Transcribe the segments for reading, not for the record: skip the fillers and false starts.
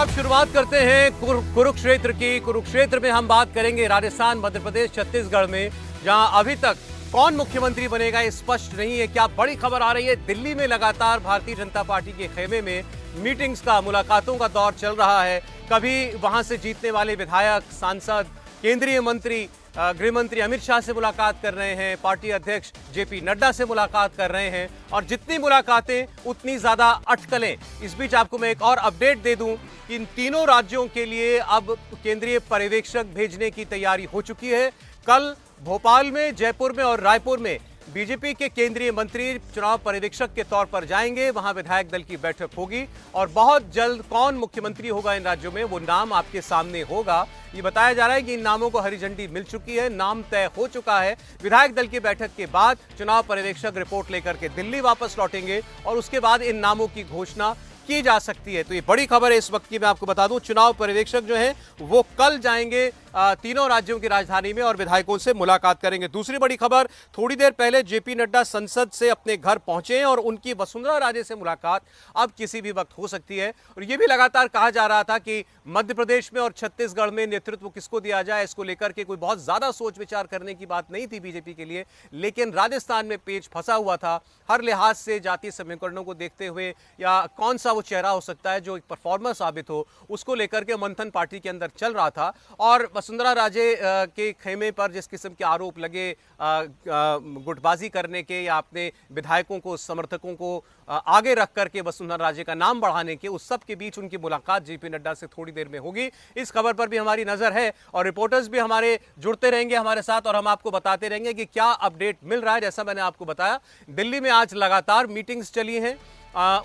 अब शुरुआत करते हैं कुरुक्षेत्र की। कुरुक्षेत्र में हम बात करेंगे राजस्थान, मध्य प्रदेश, छत्तीसगढ़ में, जहां अभी तक कौन मुख्यमंत्री बनेगा ये स्पष्ट नहीं है। क्या बड़ी खबर आ रही है, दिल्ली में लगातार भारतीय जनता पार्टी के खेमे में मीटिंग्स का, मुलाकातों का दौर चल रहा है। कभी वहां से जीतने वाले विधायक, सांसद, केंद्रीय मंत्री, गृह मंत्री अमित शाह से मुलाकात कर रहे हैं, पार्टी अध्यक्ष जेपी नड्डा से मुलाकात कर रहे हैं, और जितनी मुलाकातें उतनी ज्यादा अटकलें। इस बीच आपको मैं एक और अपडेट दे दूं कि इन तीनों राज्यों के लिए अब केंद्रीय पर्यवेक्षक भेजने की तैयारी हो चुकी है। कल भोपाल में, जयपुर में और रायपुर में बीजेपी के केंद्रीय मंत्री चुनाव पर्यवेक्षक के तौर पर जाएंगे। वहां विधायक दल की बैठक होगी और बहुत जल्द कौन मुख्यमंत्री होगा इन राज्यों में, वो नाम आपके सामने होगा। ये बताया जा रहा है कि इन नामों को हरी झंडी मिल चुकी है, नाम तय हो चुका है। विधायक दल की बैठक के बाद चुनाव पर्यवेक्षक रिपोर्ट लेकर के दिल्ली वापस लौटेंगे और उसके बाद इन नामों की घोषणा की जा सकती है। तो ये बड़ी खबर है इस वक्त की। मैं आपको बता दूं, चुनाव पर्यवेक्षक जो हैं वो कल जाएंगे तीनों राज्यों की राजधानी में और विधायकों से मुलाकात करेंगे। दूसरी बड़ी खबर, थोड़ी देर पहले जेपी नड्डा संसद से अपने घर पहुंचे हैं और उनकी वसुंधरा राजे से मुलाकात अब किसी भी वक्त हो सकती है। और यह भी लगातार कहा जा रहा था कि मध्य प्रदेश में और छत्तीसगढ़ में नेतृत्व किसको दिया जाए, इसको लेकर के कोई बहुत ज्यादा सोच विचार करने की बात नहीं थी बीजेपी के लिए। लेकिन राजस्थान में पेच फंसा हुआ था हर लिहाज से, जातीय समीकरणों को देखते हुए या कौन सा वो चेहरा हो सकता है जो एक परफॉर्मर साबित हो, उसको लेकर के मंथन पार्टी के अंदर चल रहा था। और वसुंधरा राजे के खेमे पर जिस किस्म के आरोप लगे, गुटबाजी करने के या अपने विधायकों को, समर्थकों को आगे रख करके वसुंधरा राजे का नाम बढ़ाने के, उस सब के बीच उनकी मुलाकात जेपी नड्डा से थोड़ी देर में होगी। इस खबर पर भी हमारी नजर है और रिपोर्टर्स भी हमारे जुड़ते रहेंगे हमारे साथ और हम आपको बताते रहेंगे कि क्या अपडेट मिल रहा है। जैसा मैंने आपको बताया, दिल्ली में आज लगातार मीटिंग्स चली हैं।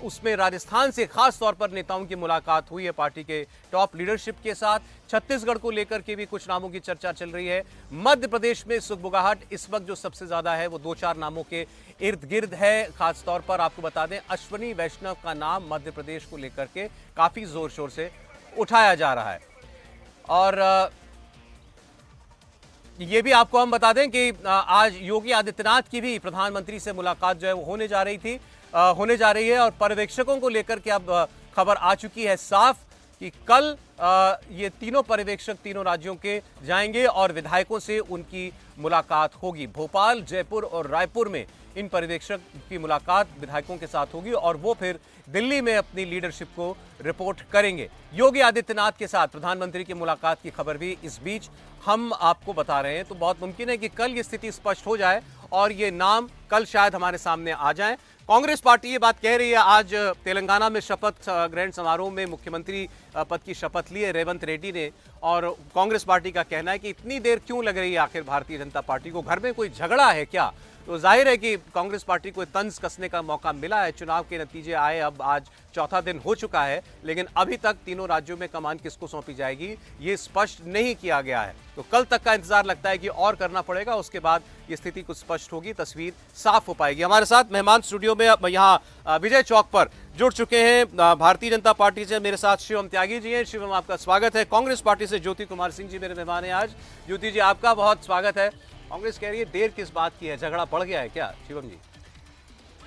उसमें राजस्थान से खास तौर पर नेताओं की मुलाकात हुई है पार्टी के टॉप लीडरशिप के साथ। छत्तीसगढ़ को लेकर के भी कुछ नामों की चर्चा चल रही है। मध्य प्रदेश में सुगबुगाहट इस वक्त जो सबसे ज्यादा है वो 2-4 नामों के इर्द गिर्द है। खास तौर पर आपको बता दें, अश्वनी वैष्णव का नाम मध्य प्रदेश को लेकर के काफी जोर शोर से उठाया जा रहा है। और ये भी आपको हम बता दें कि आज योगी आदित्यनाथ की भी प्रधानमंत्री से मुलाकात जो है वो होने जा रही है और पर्यवेक्षकों को लेकर के अब खबर आ चुकी है साफ कि कल ये तीनों पर्यवेक्षक तीनों राज्यों के जाएंगे और विधायकों से उनकी मुलाकात होगी। भोपाल, जयपुर और रायपुर में इन पर्यवेक्षक की मुलाकात विधायकों के साथ होगी और वो फिर दिल्ली में अपनी लीडरशिप को रिपोर्ट करेंगे। योगी आदित्यनाथ के साथ प्रधानमंत्री की मुलाकात की खबर भी इस बीच हम आपको बता रहे हैं। तो बहुत मुमकिन है कि कल ये स्थिति स्पष्ट हो जाए और ये नाम कल शायद हमारे सामने आ जाए। कांग्रेस पार्टी ये बात कह रही है, आज तेलंगाना में शपथ ग्रहण समारोह में मुख्यमंत्री पद की शपथ ली है रेवंत रेड्डी ने, और कांग्रेस पार्टी का कहना है कि इतनी देर क्यों लग रही है आखिर भारतीय जनता पार्टी को, घर में कोई झगड़ा है क्या? तो जाहिर है कि कांग्रेस पार्टी को तंज कसने का मौका मिला है। चुनाव के नतीजे आए, अब आज चौथा दिन हो चुका है, लेकिन अभी तक तीनों राज्यों में कमान किसको सौंपी जाएगी ये स्पष्ट नहीं किया गया है। तो कल तक का इंतजार लगता है कि और करना पड़ेगा, उसके बाद ये स्थिति कुछ स्पष्ट होगी, तस्वीर साफ हो पाएगी। हमारे साथ मेहमान स्टूडियो में यहाँ विजय चौक पर जुड़ चुके हैं भारतीय जनता पार्टी से। मेरे साथ शिवम त्यागी जी हैं। शिवम, आपका स्वागत है। कांग्रेस पार्टी से ज्योति कुमार सिंह जी मेरे मेहमान हैं आज। ज्योति जी, आपका बहुत स्वागत है। कांग्रेस कह रही है देर किस बात की है, झगड़ा पड़ गया है क्या? शिवम जी।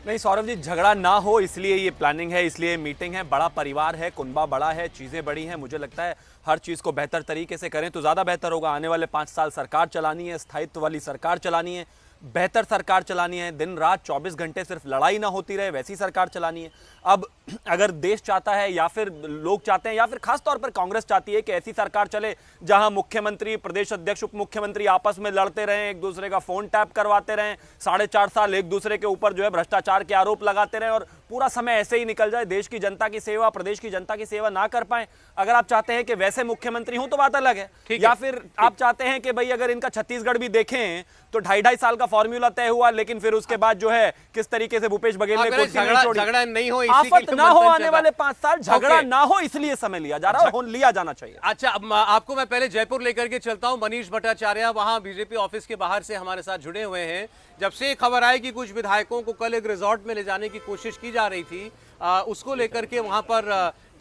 नहीं सौरभ जी, झगड़ा ना हो इसलिए ये प्लानिंग है, इसलिए मीटिंग है। बड़ा परिवार है, कुनबा बड़ा है, चीजें बड़ी हैं। मुझे लगता है हर चीज को बेहतर तरीके से करें तो ज्यादा बेहतर होगा। आने वाले 5 साल सरकार चलानी है, स्थायित्व वाली सरकार चलानी है, बेहतर सरकार चलानी है। दिन रात 24 घंटे सिर्फ लड़ाई ना होती रहे, वैसी सरकार चलानी है। अब अगर देश चाहता है या फिर लोग चाहते हैं या फिर खास तौर पर कांग्रेस चाहती है कि ऐसी सरकार चले जहां मुख्यमंत्री, प्रदेश अध्यक्ष, उप मुख्यमंत्री आपस में लड़ते रहें, एक दूसरे का फोन टैप करवाते रहें, 4.5 साल एक दूसरे के ऊपर जो है भ्रष्टाचार के आरोप लगाते रहें और पूरा समय ऐसे ही निकल जाए, देश की जनता की सेवा, प्रदेश की जनता की सेवा ना कर पाए। अगर आप चाहते हैं कि वैसे मुख्यमंत्री हों तो बात अलग है, या फिर आप चाहते हैं कि भाई अगर इनका छत्तीसगढ़ भी देखें तो 2.5 साल का फॉर्मूला तय हुआ, लेकिन फिर उसके बाद जो है किस तरीके से भूपेश बघेल ने झगड़ा नहीं हो, आफत ना हो, आने वाले 5 साल झगड़ा ना हो, इसलिए समय लिया जा रहा है और लिया जाना चाहिए। अच्छा, अब आपको मैं पहले जयपुर लेकर के चलता हूं। मनीष भट्टाचार्य वहां बीजेपी ऑफिस के बाहर से हमारे साथ जुड़े हुए हैं। जब से खबर आई कि कुछ विधायकों को कल एक रिजॉर्ट में ले जाने की कोशिश की जा रही थी, उसको लेकर के वहां पर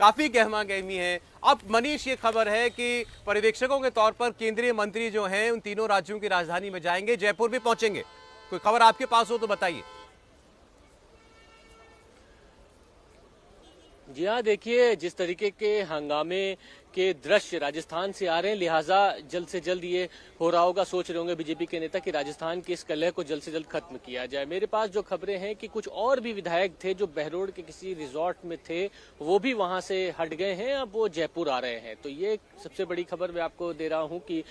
काफी गहमा गहमी है। अब मनीष, ये खबर है कि पर्यवेक्षकों के तौर पर केंद्रीय मंत्री जो हैं उन तीनों राज्यों की राजधानी में जाएंगे, जयपुर भी पहुंचेंगे। कोई खबर आपके पास हो तो बताइए। जी हाँ, देखिए जिस तरीके के हंगामे के दृश्य राजस्थान से आ रहे हैं, लिहाजा जल्द से जल्द ये हो रहा होगा, सोच रहे होंगे बीजेपी के नेता कि राजस्थान की इस कलह को जल्द से जल्द खत्म किया जाए। मेरे पास जो खबरें हैं कि कुछ और भी विधायक थे जो बहरोड के किसी रिजॉर्ट में थे, वो भी वहां से हट गए हैं, अब वो जयपुर आ रहे हैं। तो ये सबसे बड़ी खबर मैं आपको दे रहा हूं कि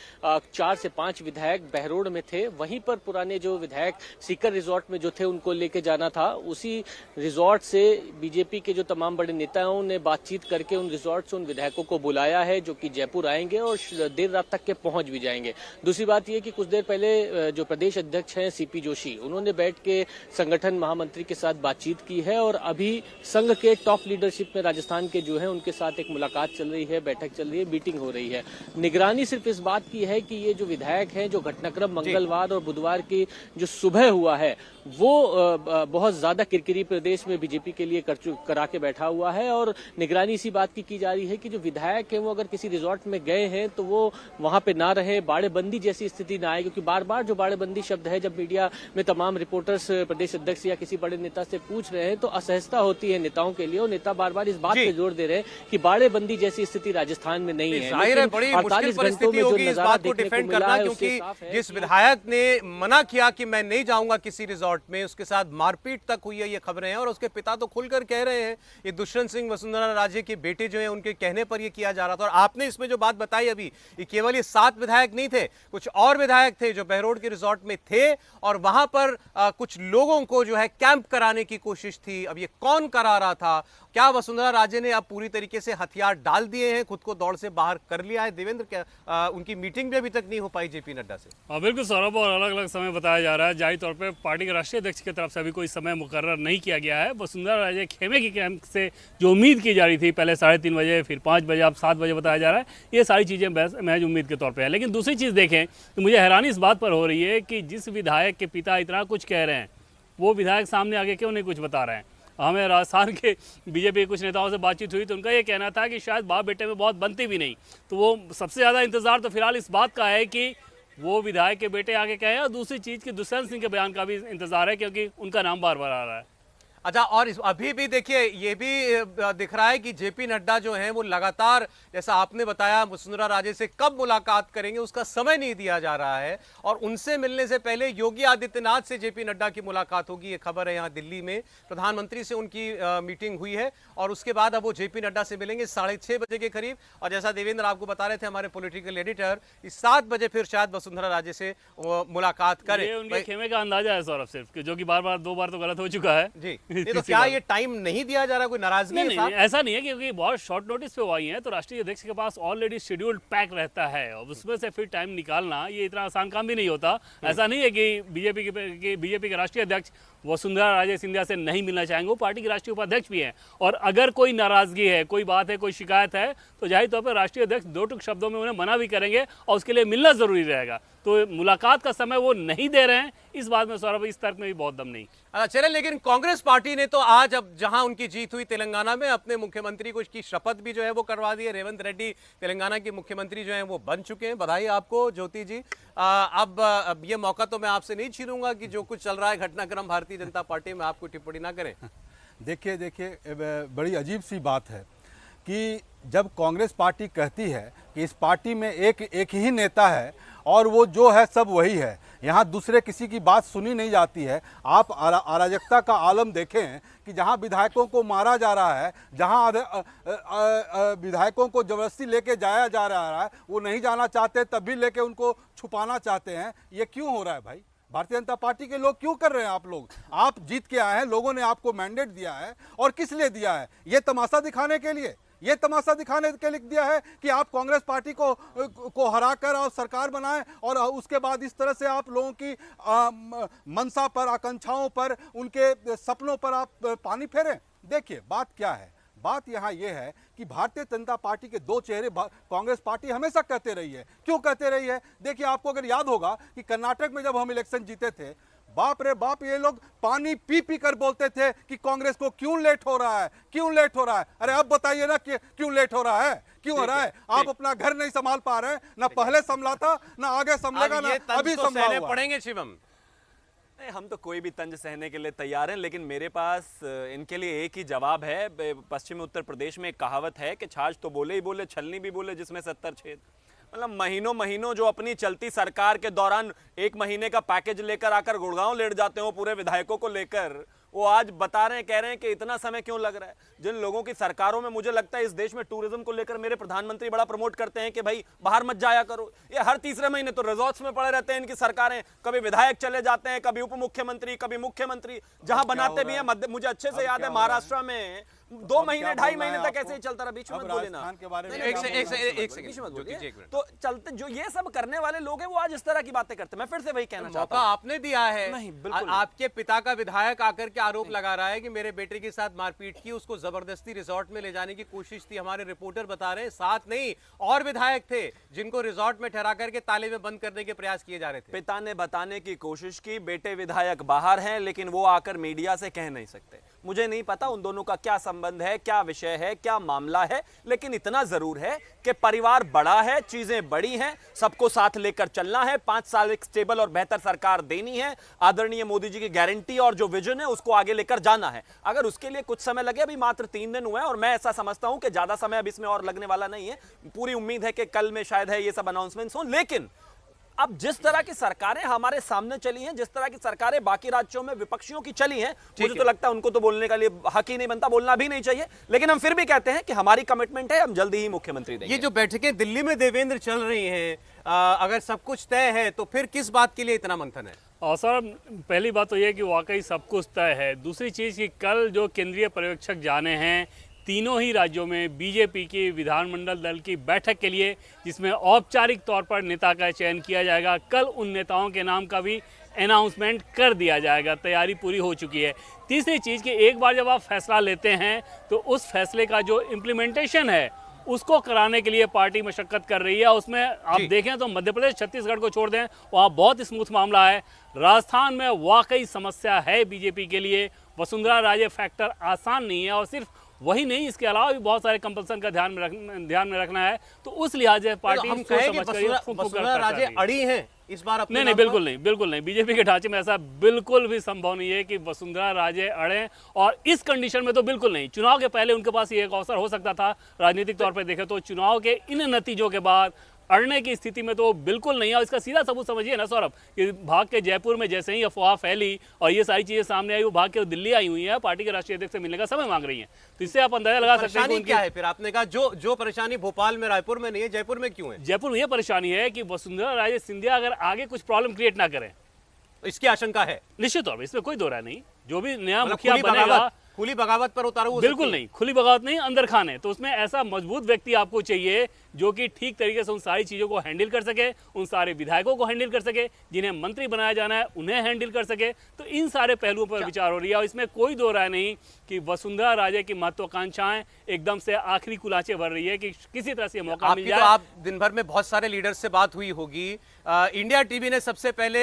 4 से 5 विधायक बहरोड में थे, वहीं पर पुराने जो विधायक सीकर रिजॉर्ट में जो थे उनको लेके जाना था। उसी रिजॉर्ट से बीजेपी के जो तमाम बड़े नेताओं ने बातचीत करके उन रिजॉर्ट से उन विधायकों को बुलाया है, जो कि जयपुर आएंगे और देर रात तक के पहुंच भी जाएंगे। दूसरी बात यह कि कुछ देर पहले जो प्रदेश अध्यक्ष हैं सीपी जोशी, उन्होंने बैठ के संगठन महामंत्री के साथ बातचीत की है और अभी संघ के टॉप लीडरशिप में राजस्थान के जो है उनके साथ एक मुलाकात चल रही है, बैठक चल रही है, मीटिंग हो रही है। निगरानी सिर्फ इस बात की है कि ये जो विधायक हैं, जो घटनाक्रम मंगलवार और बुधवार की जो सुबह हुआ है, वो बहुत ज्यादा किरकिरी प्रदेश में बीजेपी के लिए करा के बैठा हुआ है और निगरानी इसी बात की जा रही है कि जो विधायक हैं वो अगर किसी रिजॉर्ट में गए हैं तो वो वहां पे ना रहे, बाड़ेबंदी जैसी स्थिति ना आए। क्योंकि बार बार जो बाड़ेबंदी शब्द है, जब मीडिया में तमाम रिपोर्टर्स प्रदेश अध्यक्ष या किसी बड़े नेता से पूछ रहे हैं तो असहजता होती है नेताओं के लिए, और नेता बार बार इस बात पे जोर दे रहे हैं कि बाड़ेबंदी जैसी स्थिति राजस्थान में नहीं है। जाहिर है बड़ी मुश्किल परिस्थिति होगी इस बात को डिफेंड करना, क्योंकि जिस विधायक ने मना किया कि मैं नहीं जाऊंगा किसी रिजॉर्ट में, उसके साथ मारपीट तक हुई है, ये खबरें हैं। और उसके पिता तो खुलकर कह रहे हैं, ये दुष्यंत सिंह वसुंधरा राजे के बेटे जो हैं उनके कहने पर ये किया जा रहा था। और आपने इसमें जो बात बताई अभी, ये केवल ये 7 विधायक नहीं थे, कुछ और विधायक थे जो बहरोड के रिजॉर्ट में थे और वहां पर कुछ लोगों को जो है कैंप कराने की कोशिश थी। अब ये कौन करा रहा था? क्या वसुंधरा राजे ने अब पूरी तरीके से हथियार डाल दिए हैं, खुद को दौड़ से बाहर कर लिया है? देवेंद्र, क्या उनकी मीटिंग भी अभी तक नहीं हो पाई जेपी नड्डा से? बिल्कुल सौरभ, और अलग अलग समय बताया जा रहा है। जाहिर तौर पर पार्टी के राष्ट्रीय अध्यक्ष की तरफ से अभी कोई समय मुकर्रर नहीं किया गया है। वसुंधरा राजे खेमे के कैंप से जो उम्मीद की जा रही थी, पहले 3:30 बजे, फिर 5 बजे, अब 7 बजे बताया जा रहा है, ये सारी चीज़ें महज उम्मीद के तौर पर है। लेकिन दूसरी चीज़ देखें तो मुझे हैरानी इस बात पर हो रही है कि जिस विधायक के पिता इतना कुछ कह रहे हैं, वो विधायक सामने आके क्यों नहीं कुछ बता रहे हैं। हमें राजस्थान के बीजेपी के कुछ नेताओं से बातचीत हुई तो उनका ये कहना था कि शायद बाप बेटे में बहुत बनती भी नहीं। तो वो सबसे ज़्यादा इंतजार तो फिलहाल इस बात का है कि वो विधायक के बेटे आगे कहें, और दूसरी चीज़ की दुष्यंत सिंह के बयान का भी इंतजार है, क्योंकि उनका नाम बार बार आ रहा है। अच्छा, और अभी भी देखिए ये भी दिख रहा है कि जेपी नड्डा जो हैं वो लगातार, जैसा आपने बताया, वसुंधरा राजे से कब मुलाकात करेंगे उसका समय नहीं दिया जा रहा है। और उनसे मिलने से पहले योगी आदित्यनाथ से जेपी नड्डा की मुलाकात होगी, ये खबर है। यहाँ दिल्ली में प्रधानमंत्री से उनकी मीटिंग हुई है और उसके बाद अब वो जेपी नड्डा से मिलेंगे 6:30 बजे के करीब। और जैसा देवेंद्र आपको बता रहे थे हमारे पॉलिटिकल एडिटर, इस 7 बजे फिर शायद वसुंधरा राजे से मुलाकात करें। ये उनके खेमे का अंदाजा है सौरभ, सिर्फ जो कि बार बार 2 बार तो गलत हो चुका है जी। तो क्या ये टाइम नहीं दिया जा रहा, कोई नाराजगी है? नहीं, ऐसा नहीं है, क्योंकि बहुत शॉर्ट नोटिस पे आई है तो राष्ट्रीय अध्यक्ष के पास ऑलरेडी शेड्यूल पैक रहता है और उसमें से फिर टाइम निकालना ये इतना आसान काम भी नहीं होता। ऐसा नहीं है कि बीजेपी के राष्ट्रीय अध्यक्ष वसुंधरा राजे सिंधिया से नहीं मिलना चाहेंगे, वो पार्टी के राष्ट्रीय उपाध्यक्ष भी हैं। और अगर कोई नाराजगी है, कोई बात है, कोई शिकायत है, तो जाहिर तौर पर राष्ट्रीय अध्यक्ष 2 टुक शब्दों में उन्हें मना भी करेंगे और उसके लिए मिलना जरूरी रहेगा। तो मुलाकात का समय वो नहीं दे रहे हैं, इस बात में सौरभ इस तर्क में भी बहुत दम नहीं। चले, लेकिन कांग्रेस पार्टी ने तो आज, अब जहां उनकी जीत हुई तेलंगाना में, अपने मुख्यमंत्री को इसकी शपथ भी जो है वो करवा दी है। रेवंत रेड्डी तेलंगाना के मुख्यमंत्री जो हैं वो बन चुके हैं। बधाई आपको ज्योति जी। अब ये मौका तो मैं आपसे नहीं छीनूंगा कि जो कुछ चल रहा है घटनाक्रम भारतीय जनता पार्टी में, आपको टिप्पणी ना करें। देखिए बड़ी अजीब सी बात है कि जब कांग्रेस पार्टी कहती है कि इस पार्टी में एक ही नेता है और वो जो है सब वही है, यहाँ दूसरे किसी की बात सुनी नहीं जाती है। आप अराजकता का आलम देखें कि जहाँ विधायकों को मारा जा रहा है, जहाँ विधायकों को जबरदस्ती लेके जाया जा रहा है, वो नहीं जाना चाहते तब भी लेके उनको छुपाना चाहते हैं। ये क्यों हो रहा है भाई? भारतीय जनता पार्टी के लोग क्यों कर रहे हैं? आप जीत के आए हैं, लोगों ने आपको मैंडेट दिया है, और किस लिए दिया है? ये तमाशा दिखाने के लिए, ये तमाशा दिखाने के लिए दिया है कि आप कांग्रेस पार्टी को हराकर और सरकार बनाएं, और उसके बाद इस तरह से आप लोगों की मनसा पर, आकांक्षाओं पर, उनके सपनों पर आप पानी फेरें। देखिए बात क्या है, बात यहाँ ये है कि भारतीय जनता पार्टी के 2 चेहरे कांग्रेस पार्टी हमेशा कहते रही है। क्यों कहते रही है? देखिए, आपको अगर याद होगा कि कर्नाटक में जब हम इलेक्शन जीते थे, बाप रे बाप, ये लोग पानी पी पी कर बोलते थे कि कांग्रेस को क्यों लेट हो रहा है, क्यों लेट हो रहा है। अरे अब बताइए ना कि क्यों लेट हो रहा है, क्यों हो रहा है? आप अपना घर नहीं संभाल पा रहे हैं, ना पहले संभला था, ना आगे संभलेगा, ना अभी संभला हुआ। पड़ेंगे शिवम। नहीं, हम तो कोई भी तंज सहने के लिए तैयार हैं, लेकिन मेरे पास इनके लिए एक ही जवाब है। पश्चिमी उत्तर प्रदेश में एक कहावत है कि छाछ तो बोले ही बोले, छलनी भी बोले, जिसमें 70 छेद। मतलब महीनों महीनों जो अपनी चलती सरकार के दौरान 1 महीने का पैकेज लेकर आकर गुड़गांव लेट जाते हो पूरे विधायकों को लेकर, वो आज बता रहे हैं, कह रहे हैं कि इतना समय क्यों लग रहा है। जिन लोगों की सरकारों में मुझे लगता है इस देश में टूरिज्म को लेकर मेरे प्रधानमंत्री बड़ा प्रमोट करते हैं कि भाई बाहर मत जाया करो, ये हर तीसरे महीने तो रिजॉर्ट्स में पड़े रहते हैं इनकी सरकारें। कभी विधायक चले जाते हैं, कभी उप मुख्यमंत्री, कभी मुख्यमंत्री, जहां बनाते भी हैं। मुझे अच्छे से याद है महाराष्ट्र में 2 महीने 2.5 महीने तक ऐसे ही चलता रहा। बीच में बोले ना, एक सेकंड तो चलते जो ये सब करने वाले लोग हैं वो आज इस तरह की बातें करते हैं। मैं फिर से वही कहना चाहता मौका हूं, आपने दिया है। नहीं, बिल्कुल आपके पिता का विधायक आकर के आरोप लगा रहा है कि मेरे बेटे के साथ मारपीट की, उसको जबरदस्ती रिजॉर्ट में ले जाने की कोशिश थी। हमारे रिपोर्टर बता रहे हैं 7 नहीं और विधायक थे जिनको रिजॉर्ट में ठहरा करके ताले में बंद करने के प्रयास किए जा रहे थे। पिता ने बताने की कोशिश की, बेटे विधायक बाहर हैं, लेकिन वो आकर मीडिया से कह नहीं सकते। मुझे नहीं पता उन दोनों का क्या संबंध है, क्या विषय है, क्या मामला है, लेकिन इतना जरूर है कि परिवार बड़ा है, चीजें बड़ी हैं, सबको साथ लेकर चलना है। 5 साल एक स्टेबल और बेहतर सरकार देनी है। आदरणीय मोदी जी की गारंटी और जो विजन है उसको आगे लेकर जाना है। अगर उसके लिए कुछ समय लगे, अभी मात्र 3 दिन हुए हैं और मैं ऐसा समझता हूं कि ज्यादा समय अब इसमें और लगने वाला नहीं है। पूरी उम्मीद है कि कल में शायद है ये सब अनाउंसमेंट्स हो। लेकिन अब जिस तरह की सरकारें हमारे सामने चली हैं, जिस तरह की सरकारें बाकी राज्यों में विपक्षियों की चली हैं, मुझे तो लगता है उनको तो बोलने का लिए हक ही नहीं बनता, बोलना भी नहीं चाहिए। लेकिन हम फिर भी कहते हैं कि हमारी कमिटमेंट है, हम जल्दी ही मुख्यमंत्री देंगे। ये जो बैठकें दिल्ली में देवेंद्र चल रही हैं, अगर सब कुछ तय है तो फिर किस बात के लिए इतना मंथन है? और सर, पहली बात तो ये कि वाकई सब कुछ तय है। दूसरी चीज़ कि कल जो केंद्रीय पर्यवेक्षक जाने हैं तीनों ही राज्यों में बीजेपी की विधानमंडल दल की बैठक के लिए, जिसमें औपचारिक तौर पर नेता का चयन किया जाएगा। कल उन नेताओं के नाम का भी अनाउंसमेंट कर दिया जाएगा, तैयारी पूरी हो चुकी है। तीसरी चीज़ कि एक बार जब आप फैसला लेते हैं तो उस फैसले का जो इम्प्लीमेंटेशन है उसको कराने के लिए पार्टी मशक्कत कर रही है। उसमें आप देखें तो मध्य प्रदेश, छत्तीसगढ़ को छोड़ दें, वहाँ बहुत स्मूथ मामला है। राजस्थान में वाकई समस्या है बीजेपी के लिए। वसुंधरा राजे फैक्टर आसान नहीं है, और सिर्फ वही नहीं, इसके अलावा भी बहुत सारे कंपल्सन का ध्यान में रखना है। तो उस लिहाज से पार्टी हम कहें कि वसुंधरा राजे अड़ी हैं इस बार अपने नहीं, बिल्कुल नहीं। बीजेपी के ढांचे में ऐसा बिल्कुल भी संभव नहीं है कि वसुंधरा राजे अड़े, और इस कंडीशन में तो बिल्कुल नहीं। चुनाव के पहले उनके पास ये एक अवसर हो सकता था, राजनीतिक तौर पर देखें तो। चुनाव के इन नतीजों के बाद अड़ने की स्थिति में तो बिल्कुल नहीं है। और इसका सीधा सबूत समझिए ना सौरभ, कि भाग के जयपुर में जैसे ही अफवाह फैली और ये सारी चीजें सामने आई, वो भाग के दिल्ली आई हुई है, पार्टी के राष्ट्रीय अध्यक्ष से मिलने का समय मांग रही है। तो इससे आप अंदाजा लगा सकते हैं कि क्या है। फिर आपने कहा जो परेशानी भोपाल में, रायपुर में नहीं है, जयपुर में क्यों है? जयपुर में यह परेशानी है कि वसुंधरा राजे सिंधिया अगर आगे कुछ प्रॉब्लम क्रिएट ना करें, इसकी आशंका है निश्चित तौर पर, इसमें कोई दो राय नहीं। जो भी नया मुखिया बनेगा, खुली बगावत पर उतारू? बिल्कुल नहीं, खुली बगावत नहीं, अंदर खाने। तो उसमें ऐसा मजबूत व्यक्ति आपको चाहिए जो कि ठीक तरीके से उन सारी चीज़ों को हैंडल कर सके, उन सारे विधायकों को हैंडल कर सके, जिन्हें मंत्री बनाया जाना है उन्हें हैंडल कर सके। तो इन सारे पहलुओं पर विचार हो रही है, और इसमें कोई दो राय नहीं कि वसुंधरा राजे की महत्वाकांक्षाएं एकदम से आखिरी कुलाचे भर रही है कि किसी तरह से मौका मिल जाए। तो आप दिन भर में बहुत सारे लीडर से बात हुई होगी। इंडिया टीवी ने सबसे पहले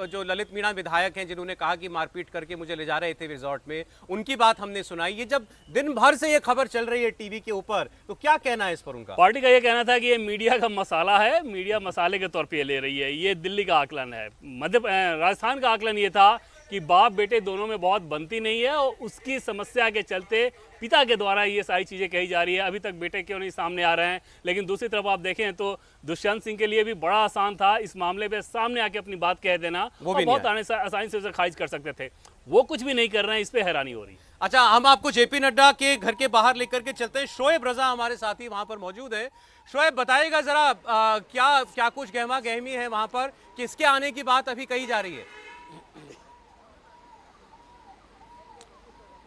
जो ललित मीणा विधायक हैं जिन्होंने कहा कि मारपीट करके मुझे ले जा रहे थे रिजॉर्ट में, उनकी बात हमने सुनाई। ये जब दिन भर से ये खबर चल रही है टीवी के ऊपर, तो क्या कहना है इस पर उनका? पार्टी का ये कहना था कि ये मीडिया का मसाला है, मीडिया मसाले के तौर पे ले रही है। ये दिल्ली का आकलन है। राजस्थान का आकलन ये था कि बाप बेटे दोनों में बहुत बनती नहीं है, और उसकी समस्या के चलते पिता के द्वारा ये सारी चीज़ें कही जा रही है। अभी तक बेटे क्यों नहीं सामने आ रहे हैं। लेकिन दूसरी तरफ आप देखें तो दुष्यंत सिंह के लिए भी बड़ा आसान था इस मामले पे सामने आके अपनी बात कह देना, और बहुत आसानी से उसे खारिज कर सकते थे। वो कुछ भी नहीं कर रहे हैं, इस पे हैरानी हो रही। अच्छा, हम आपको जेपी नड्डा के घर के बाहर लेकर के चलते हैं। शोएब रजा हमारे साथी वहां पर मौजूद है। शोएब, बताइएगा जरा क्या कुछ गहमा गहमी है वहां पर, किसके आने की बात अभी कही जा रही है?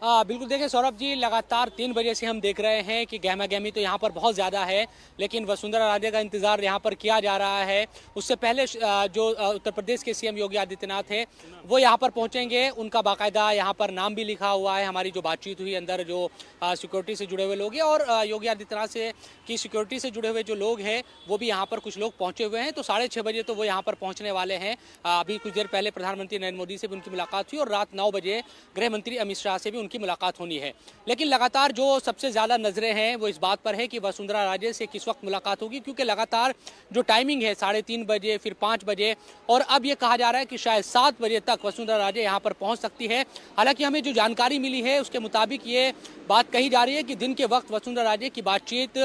बिल्कुल, देखिए सौरभ जी, लगातार 3 बजे से हम देख रहे हैं कि गहमा गहमी तो यहाँ पर बहुत ज़्यादा है, लेकिन वसुंधरा राजे का इंतजार यहाँ पर किया जा रहा है। उससे पहले जो उत्तर प्रदेश के सीएम योगी आदित्यनाथ हैं वो यहाँ पर पहुँचेंगे। उनका बाकायदा यहाँ पर नाम भी लिखा हुआ है। हमारी जो बातचीत हुई अंदर जो सिक्योरिटी से जुड़े हुए लोग हैं, और योगी आदित्यनाथ से की सिक्योरिटी से जुड़े हुए जो लोग हैं वो भी यहाँ पर कुछ लोग पहुँचे हुए हैं। तो 6:30 बजे तो वो यहाँ पर पहुँचने वाले हैं। अभी कुछ देर पहले प्रधानमंत्री नरेंद्र मोदी से भी उनकी मुलाकात हुई, और रात 9 बजे गृह मंत्री अमित शाह से भी उनकी मुलाकात होनी है। लेकिन लगातार जो सबसे ज़्यादा नज़रें हैं वो इस बात पर है कि वसुंधरा राजे से किस वक्त मुलाकात होगी, क्योंकि लगातार जो टाइमिंग है 3:30 बजे, फिर 5 बजे, और अब ये कहा जा रहा है कि शायद 7 बजे तक वसुंधरा राजे यहाँ पर पहुँच सकती है। हालांकि हमें जो जानकारी मिली है उसके मुताबिक ये बात कही जा रही है कि दिन के वक्त वसुंधरा राजे की बातचीत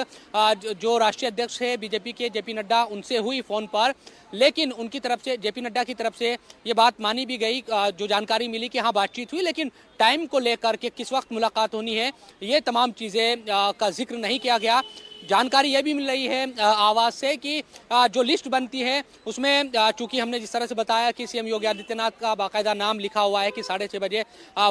जो राष्ट्रीय अध्यक्ष है बीजेपी के जेपी नड्डा उनसे हुई फ़ोन पर, लेकिन उनकी तरफ से, जेपी नड्डा की तरफ से ये बात मानी भी गई, जो जानकारी मिली कि हाँ बातचीत हुई, लेकिन टाइम को लेकर के किस वक्त मुलाकात होनी है ये तमाम चीज़ें का जिक्र नहीं किया गया। जानकारी यह भी मिल रही है आवाज़ से कि जो लिस्ट बनती है उसमें चूंकि हमने जिस तरह से बताया कि सीएम योगी आदित्यनाथ का बाकायदा नाम लिखा हुआ है कि 6:30 बजे,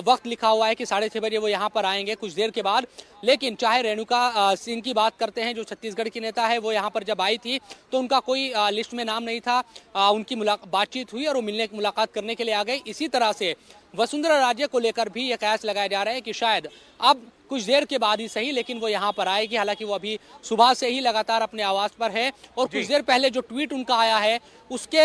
वक्त लिखा हुआ है कि 6:30 बजे वो यहाँ पर आएंगे कुछ देर के बाद। लेकिन चाहे रेणुका सिंह की बात करते हैं जो छत्तीसगढ़ की नेता है, वो यहाँ पर जब आई थी तो उनका कोई लिस्ट में नाम नहीं था, उनकी बातचीत हुई और वो मिलने मुलाकात करने के लिए आ गई। इसी तरह से वसुंधरा राजे को लेकर भी यह कयास लगाया जा रहा है कि शायद अब कुछ देर के बाद ही सही लेकिन वो यहाँ पर आएगी। हालांकि वो अभी सुबह से ही लगातार अपने आवास पर है और कुछ देर पहले जो ट्वीट उनका आया है उसके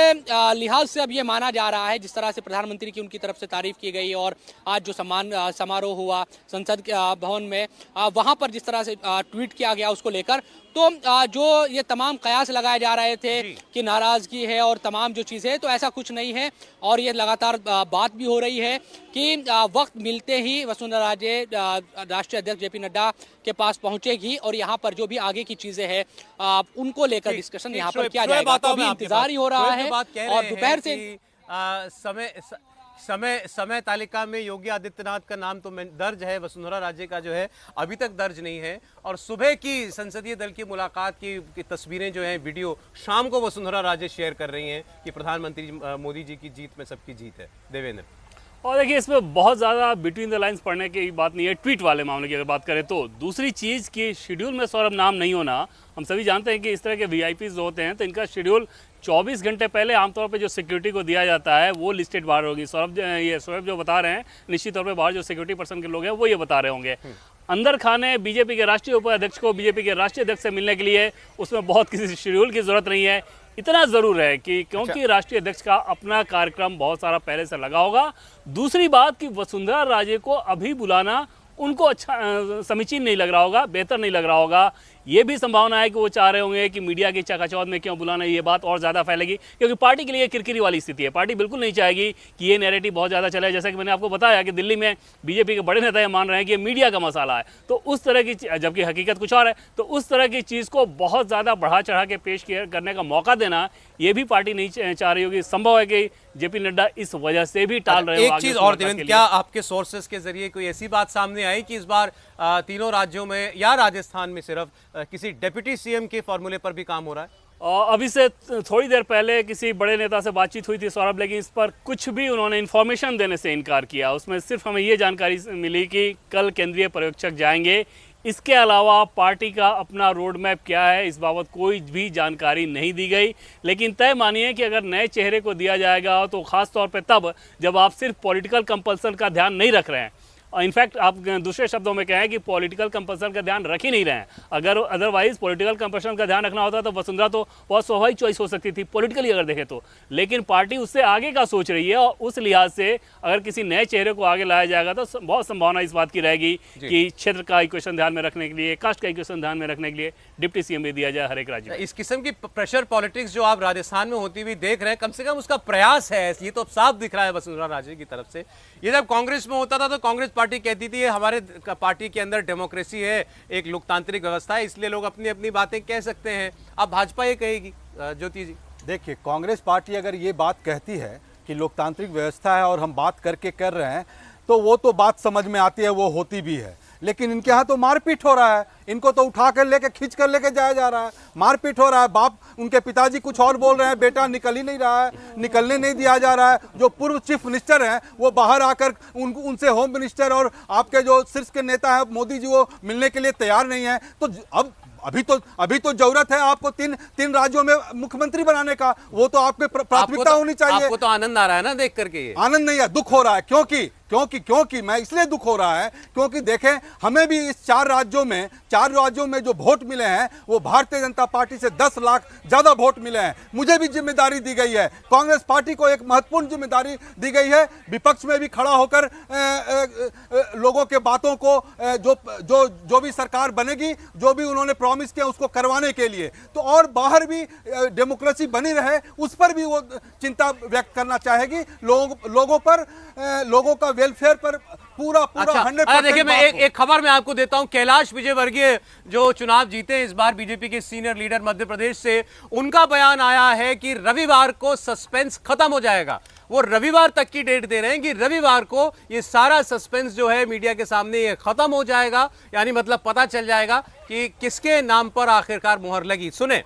लिहाज से अब ये माना जा रहा है, जिस तरह से प्रधानमंत्री की उनकी तरफ से तारीफ की गई और आज जो सम्मान समारोह हुआ संसद भवन में, वहाँ पर जिस तरह से ट्वीट किया गया उसको लेकर, तो जो ये तमाम कयास लगाए जा रहे थे कि नाराजगी है और तमाम जो चीज़ें, तो ऐसा कुछ नहीं है। और ये लगातार बात भी हो रही है कि वक्त मिलते ही वसुंधरा राजे राष्ट्रीय अध्यक्ष जेपी नड्डा के पास पहुंचेगी और यहाँ पर जो भी आगे की चीजें हैं उनको लेकर डिस्कशन यहाँ पर किया जाएगा। तो अभी इंतजार ही हो रहा है और दोपहर से समय तालिका में योगी आदित्यनाथ का नाम तो दर्ज है, वसुंधरा राजे का जो है अभी तक दर्ज नहीं है। और सुबह की संसदीय दल की मुलाकात की तस्वीरें जो हैं, वीडियो शाम को वसुंधरा राजे शेयर कर रही हैं कि प्रधानमंत्री मोदी जी की जीत में सबकी जीत है। देवेंद्र, और देखिए इसमें बहुत ज़्यादा बिटवीन द लाइंस पढ़ने की बात नहीं है। ट्वीट वाले मामले की अगर बात करें तो दूसरी चीज़ की शेड्यूल में सौरभ नाम नहीं होना, हम सभी जानते हैं कि इस तरह के वीआईपीज होते हैं तो इनका शेड्यूल 24 घंटे पहले आमतौर पे जो सिक्योरिटी को दिया जाता है वो लिस्टेड बाहर होगी। सौरभ जो बता रहे हैं निश्चित तौर पे बाहर जो सिक्योरिटी पर्सन के लोग हैं वो ये बता रहे होंगे। अंदर खाने बीजेपी के राष्ट्रीय उपाध्यक्ष को बीजेपी के राष्ट्रीय अध्यक्ष से मिलने के लिए उसमें बहुत किसी शेड्यूल की जरूरत नहीं है। इतना ज़रूर है कि क्योंकि राष्ट्रीय अध्यक्ष का अपना कार्यक्रम बहुत सारा पहले से लगा होगा। दूसरी बात कि वसुंधरा राजे को अभी बुलाना उनको अच्छा समीचीन नहीं लग रहा होगा, बेहतर नहीं लग रहा होगा। ये भी संभावना है कि वो चाह रहे होंगे कि मीडिया की चकाचौंध में क्यों बुलाना, ये बात और ज़्यादा फैलेगी क्योंकि पार्टी के लिए किरकिरी वाली स्थिति है। पार्टी बिल्कुल नहीं चाहेगी कि ये नैरेटिव बहुत ज़्यादा चले। जैसा कि मैंने आपको बताया कि दिल्ली में बीजेपी के बड़े नेता ये मान रहे हैं कि ये मीडिया का मसाला है, तो उस तरह की, जबकि हकीकत कुछ और है, तो उस तरह की चीज़ को बहुत ज़्यादा बढ़ा चढ़ा के पेश करने का मौका देना ये भी पार्टी नहीं चाह रही होगी। संभव है कि जेपी नड्डा इस वजह से भी टाल रहे हो। एक चीज और देवेंद्र, क्या आपके सोर्सेस के जरिए कोई ऐसी बात सामने आई कि इस बार तीनों राज्यों में या राजस्थान में सिर्फ किसी डेप्यूटी सीएम के फॉर्मूले पर भी काम हो रहा है? अभी से थोड़ी देर पहले किसी बड़े नेता से बातचीत हुई थी सौरभ, लेकिन इस पर कुछ भी उन्होंने इन्फॉर्मेशन देने से इनकार किया। उसमें सिर्फ हमें ये जानकारी मिली कि कल केंद्रीय पर्यवेक्षक जाएंगे। इसके अलावा पार्टी का अपना रोड मैप क्या है इस बाबत कोई भी जानकारी नहीं दी गई। लेकिन तय मानिए कि अगर नए चेहरे को दिया जाएगा तो ख़ास तौर पे तब जब आप सिर्फ पॉलिटिकल कंपल्सन का ध्यान नहीं रख रहे हैं, इनफैक्ट आप दूसरे शब्दों में कहें कि पॉलिटिकल कंपल्सन का ध्यान रख ही नहीं रहे हैं। अगर अदरवाइज पॉलिटिकल कंपल्सन का ध्यान रखना होता तो वसुंधरा तो बहुत स्वाभाविक चॉइस हो सकती थी पॉलिटिकली अगर देखें तो, लेकिन पार्टी उससे आगे का सोच रही है और उस लिहाज से अगर किसी नए चेहरे को आगे लाया जाएगा तो बहुत संभावना इस बात की रहेगी कि क्षेत्र का इक्वेशन ध्यान में रखने के लिए, कास्ट का इक्वेशन ध्यान में रखने के लिए डिप्टी सीएम भी दिया जाए हर एक राज्य में। इस किस्म की प्रेशर पॉलिटिक्स जो आप राजस्थान में होती हुई देख रहे हैं, कम से कम उसका प्रयास है, ये तो साफ दिख रहा है वसुंधरा राजे की तरफ से। ये जब कांग्रेस में होता था तो कांग्रेस पार्टी कहती थी हमारे पार्टी के अंदर डेमोक्रेसी है, एक लोकतांत्रिक व्यवस्था है, इसलिए लोग अपनी अपनी बातें कह सकते हैं। अब भाजपा ये कहेगी। ज्योति जी, देखिए, कांग्रेस पार्टी अगर ये बात कहती है कि लोकतांत्रिक व्यवस्था है और हम बात करके कर रहे हैं तो वो तो बात समझ में आती है, वो होती भी है। लेकिन इनके यहाँ तो मारपीट हो रहा है, इनको तो उठा कर लेके खींच कर लेके जाया जा रहा है, मारपीट हो रहा है। बाप, उनके पिताजी कुछ और बोल रहे हैं, बेटा निकल ही नहीं रहा है, निकलने नहीं दिया जा रहा है। जो पूर्व चीफ मिनिस्टर हैं वो बाहर आकर उनसे होम मिनिस्टर और आपके जो शीर्ष के नेता हैं मोदी जी, वो मिलने के लिए तैयार नहीं है। तो अब अभी तो जरूरत है आपको तीन राज्यों में मुख्यमंत्री बनाने का, वो तो आपके प्राथमिकता होनी चाहिए। आपको तो आनंद आ रहा है ना देख करके? ये आनंद नहीं है, दुख हो रहा है। क्योंकि मैं इसलिए दुख हो रहा है क्योंकि देखें, हमें भी इस चार राज्यों में जो वोट मिले हैं वो भारतीय जनता पार्टी से 10 लाख ज्यादा वोट मिले हैं। मुझे भी जिम्मेदारी दी गई है, कांग्रेस पार्टी को एक महत्वपूर्ण जिम्मेदारी दी गई है, विपक्ष में भी खड़ा होकर लोगों के बातों को जो भी सरकार बनेगी, जो भी उन्होंने प्रॉमिस किया उसको करवाने के लिए, तो और बाहर भी डेमोक्रेसी बनी रहे उस पर भी वो चिंता व्यक्त करना चाहेगी। लोगों का वेलफेयर पर पूरा अच्छा, 100%। देखिए मैं एक खबर मैं आपको देता हूं। कैलाश विजयवर्गीय जो चुनाव जीते हैं इस बार बीजेपी के सीनियर लीडर मध्य प्रदेश से, उनका बयान आया है कि रविवार को सस्पेंस खत्म हो जाएगा। वो रविवार तक की डेट दे रहे हैं कि रविवार को ये सारा सस्पेंस जो है मीडिया के सामने ये खत्म हो जाएगा, यानी मतलब पता चल जाएगा कि किसके नाम पर आखिरकार मुहर लगी। सुने।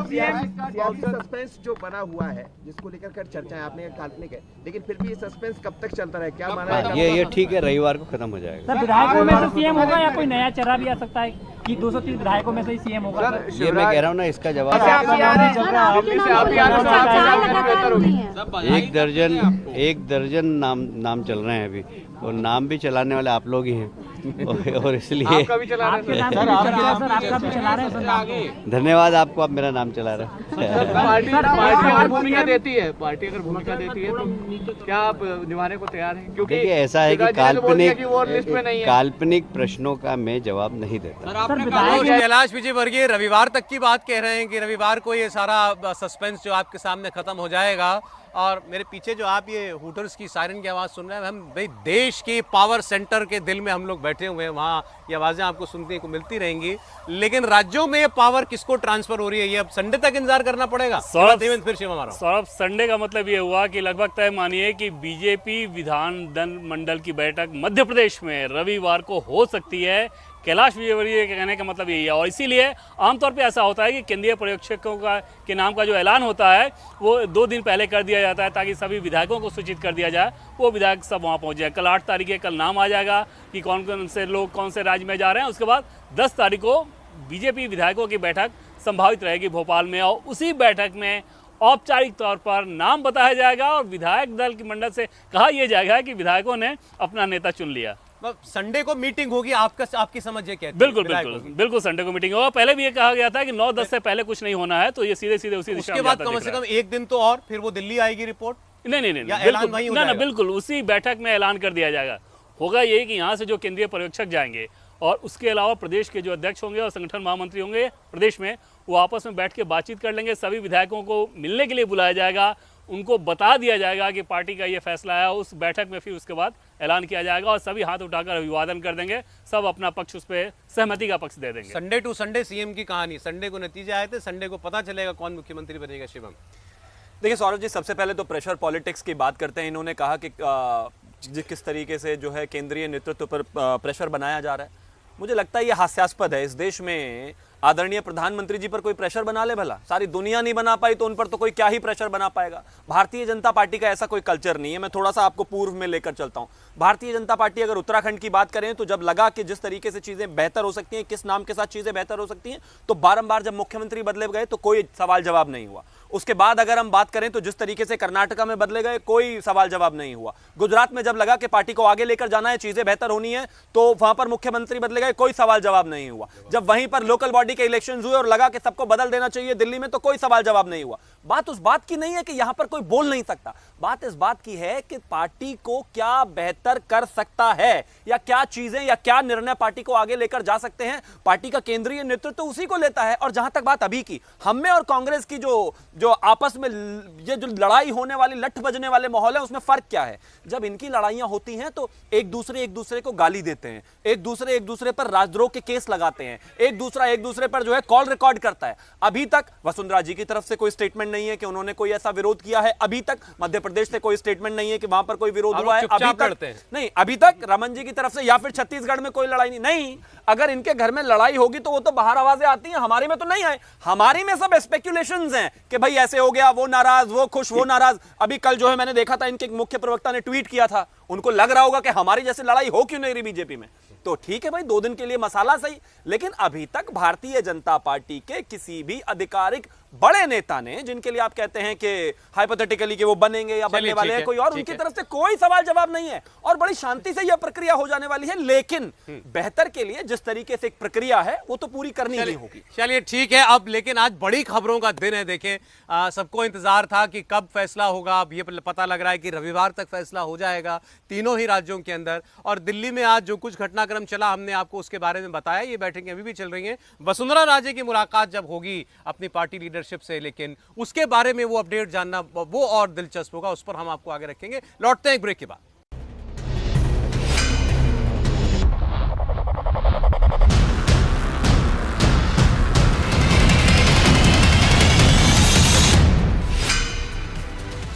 सियासी सस्पेंस जो बना हुआ है जिसको लेकर कर चर्चा है, आपने काल्पनिक है, लेकिन फिर भी ये सस्पेंस कब तक चलता रहे, क्या माना है? ये ठीक है, रविवार को खत्म हो जाएगा। सर, विधायकों में से सीएम होगा या कोई नया चेहरा भी आ सकता है कि 230 विधायकों में से ही सीएम होगा? ये मैं कह रहा हूँ ना, इसका जवाब एक दर्जन नाम चल रहे हैं अभी, और नाम भी चलाने वाले आप लोग ही हैं और इसलिए धन्यवाद आपको, आप मेरा नाम चला रहे हैं। पार्टी अगर भूमिका देती है तो क्या आप निभाने को तैयार हैं? क्योंकि देखिए ऐसा है कि काल्पनिक प्रश्नों का मैं जवाब नहीं देता। कैलाश विजयवर्गीय रविवार तक की बात कह रहे हैं कि रविवार को ये सारा सस्पेंस जो आपके सामने खत्म हो जाएगा। और मेरे पीछे जो आप ये हूटर्स की सायरन की आवाज़ सुन रहे हैं, हम भाई देश के पावर सेंटर के दिल में हम लोग बैठे हुए हैं, वहाँ ये आवाज़ें आपको सुनने को मिलती रहेंगी, लेकिन राज्यों में ये पावर किसको ट्रांसफर हो रही है ये अब संडे तक इंतजार करना पड़ेगा। फिर सौरभ, संडे का मतलब ये हुआ कि लगभग तय मानिए कि बीजेपी विधान मंडल की बैठक मध्य प्रदेश में रविवार को हो सकती है। कैलाश विजयवर्गीय के कहने का मतलब यही है, और इसीलिए आमतौर पे ऐसा होता है कि केंद्रीय पर्यवेक्षकों के नाम का जो ऐलान होता है वो 2 दिन पहले कर दिया जाता है ताकि सभी विधायकों को सूचित कर दिया जाए, वो विधायक सब वहाँ पहुँच जाए। कल 8 तारीख है, कल नाम आ जाएगा कि कौन कौन से लोग कौन से राज्य में जा रहे हैं। उसके बाद 10 तारीख को बीजेपी विधायकों की बैठक संभावित रहेगी भोपाल में, और उसी बैठक में औपचारिक तौर पर नाम बताया जाएगा और विधायक दल की मंडल से कहा यह जाएगा कि विधायकों ने अपना नेता चुन लिया। संडे को मीटिंग होगी, आपकी समझ ये कहती है? बिल्कुल संडे को मीटिंग होगा। पहले भी ये कहा गया था कि 9-10 से पहले कुछ नहीं होना है, तो ये सीधे सीधे उसी उसके बाद कम से कम एक दिन तो और फिर वो दिल्ली आएगी रिपोर्ट। नहीं, बिल्कुल उसी बैठक में ऐलान कर दिया जाएगा। होगा यही कि यहाँ से जो केंद्रीय पर्यवेक्षक जाएंगे और उसके अलावा प्रदेश के जो अध्यक्ष होंगे और संगठन महामंत्री होंगे प्रदेश में, वो आपस में बैठ के बातचीत कर लेंगे। सभी विधायकों को मिलने के लिए बुलाया जाएगा, उनको बता दिया जाएगा कि पार्टी का ये फैसला है। उस बैठक में फिर उसके बाद ऐलान किया जाएगा और सभी हाथ उठाकर अभिवादन कर देंगे, सब अपना पक्ष उस पर सहमति का पक्ष दे देंगे। संडे टू संडे सीएम की कहानी, संडे को नतीजे आए थे, संडे को पता चलेगा कौन मुख्यमंत्री बनेगा। शिवम, देखिए सौरभ जी, सबसे पहले तो प्रेशर पॉलिटिक्स की बात करते हैं। इन्होंने कहा कि किस तरीके से जो है केंद्रीय नेतृत्व पर प्रेशर बनाया जा रहा है। मुझे लगता है ये हास्यास्पद है। इस देश में आदरणीय प्रधानमंत्री जी पर कोई प्रेशर बना ले भला, सारी दुनिया नहीं बना पाई तो उन पर तो कोई क्या ही प्रेशर बना पाएगा। भारतीय जनता पार्टी का ऐसा कोई कल्चर नहीं है। मैं थोड़ा सा आपको पूर्व में लेकर चलता हूं। भारतीय जनता पार्टी अगर उत्तराखंड की बात करें तो जब लगा कि जिस तरीके से चीजें बेहतर हो सकती हैं, किस नाम के साथ चीजें बेहतर हो सकती हैं, तो बारंबार जब मुख्यमंत्री बदले गए तो कोई सवाल जवाब नहीं हुआ। उसके बाद अगर हम बात करें तो जिस तरीके से कर्नाटका में बदले गए कोई सवाल जवाब नहीं हुआ। गुजरात में जब लगा कि पार्टी को आगे लेकर जाना है, चीजें बेहतर होनी है, तो वहां पर मुख्यमंत्री बदले गए, कोई सवाल जवाब नहीं हुआ। जब वहीं पर लोकल बॉडी के इलेक्शन हुए और लगा कि सबको बदल देना चाहिए दिल्ली में, तो कोई सवाल जवाब नहीं हुआ। बात उस बात की नहीं है कि यहां पर कोई बोल नहीं सकता, बात इस बात की है कि पार्टी को क्या बेहतर कर सकता है या क्या चीजें या क्या निर्णय पार्टी को आगे लेकर जा सकते हैं। पार्टी का केंद्रीय नेतृत्व तो उसी को लेता है। और जहां तक बात अभी की, हम में और कांग्रेस की जो आपस में ये जो लड़ाई होने वाली, लठ बजने वाले माहौल है, उसमें फर्क क्या है? जब इनकी लड़ाइयां होती हैं तो एक दूसरे को गाली देते हैं, एक दूसरे पर राजद्रोह के केस लगाते हैं, एक दूसरे पर जो है कॉल रिकॉर्ड करता है। अभी तक वसुंधरा जी की तरफ से कोई स्टेटमेंट नहीं है कि उन्होंने कोई ऐसा विरोध किया है। अभी तक मध्य प्रदेश से कोई स्टेटमेंट नहीं है कि वहां पर कोई विरोध हुआ है। अभी तक रमन जी की तरफ से या फिर छत्तीसगढ़ में कोई लड़ाई नहीं। अगर इनके घर में लड़ाई होगी तो वो तो बाहर आवाजें आती हैं, हमारी में तो नहीं आए। हमारी में सब स्पेक्युलेशंस हैं कि भाई ऐसे हो गया, वो नाराज, वो खुश, वो नाराज। अभी कल जो है मैंने देखा था, इनके मुख्य प्रवक्ता ने ट्वीट किया था, उनको लग रहा होगा कि हमारी जैसी लड़ाई हो क्यों नहीं रही बीजेपी में। तो ठीक है भाई, 2 दिन के लिए मसाला सही, लेकिन अभी तक भारतीय जनता पार्टी के किसी भी आधिकारिक बड़े नेता ने, जिनके लिए आप कहते हैं कि हाइपोथेटिकली कि वो बनेंगे या बनने वाले हैं कोई और, उनकी तरफ से कोई सवाल जवाब नहीं है और बड़ी शांति से यह प्रक्रिया हो जाने वाली है। लेकिन बेहतर के लिए जिस तरीके से एक प्रक्रिया है वो तो पूरी करनी ही होगी। चलिए ठीक है। अब लेकिन आज बड़ी खबरों का दिन है। देखें, सबको इंतजार था कि कब फैसला होगा। अब ये पता लग रहा है कि रविवार तक फैसला हो जाएगा तीनों ही राज्यों के अंदर। और दिल्ली में आज जो कुछ घटनाक्रम चला, हमने आपको उसके बारे में बताया। ये बैठकें अभी भी चल रही हैं। वसुंधरा राजे की मुलाकात जब होगी अपनी पार्टी लीडरशिप से, लेकिन उसके बारे में वो अपडेट जानना वो और दिलचस्प होगा। उस पर हम आपको आगे रखेंगे। लौटते हैं एक ब्रेक के बाद।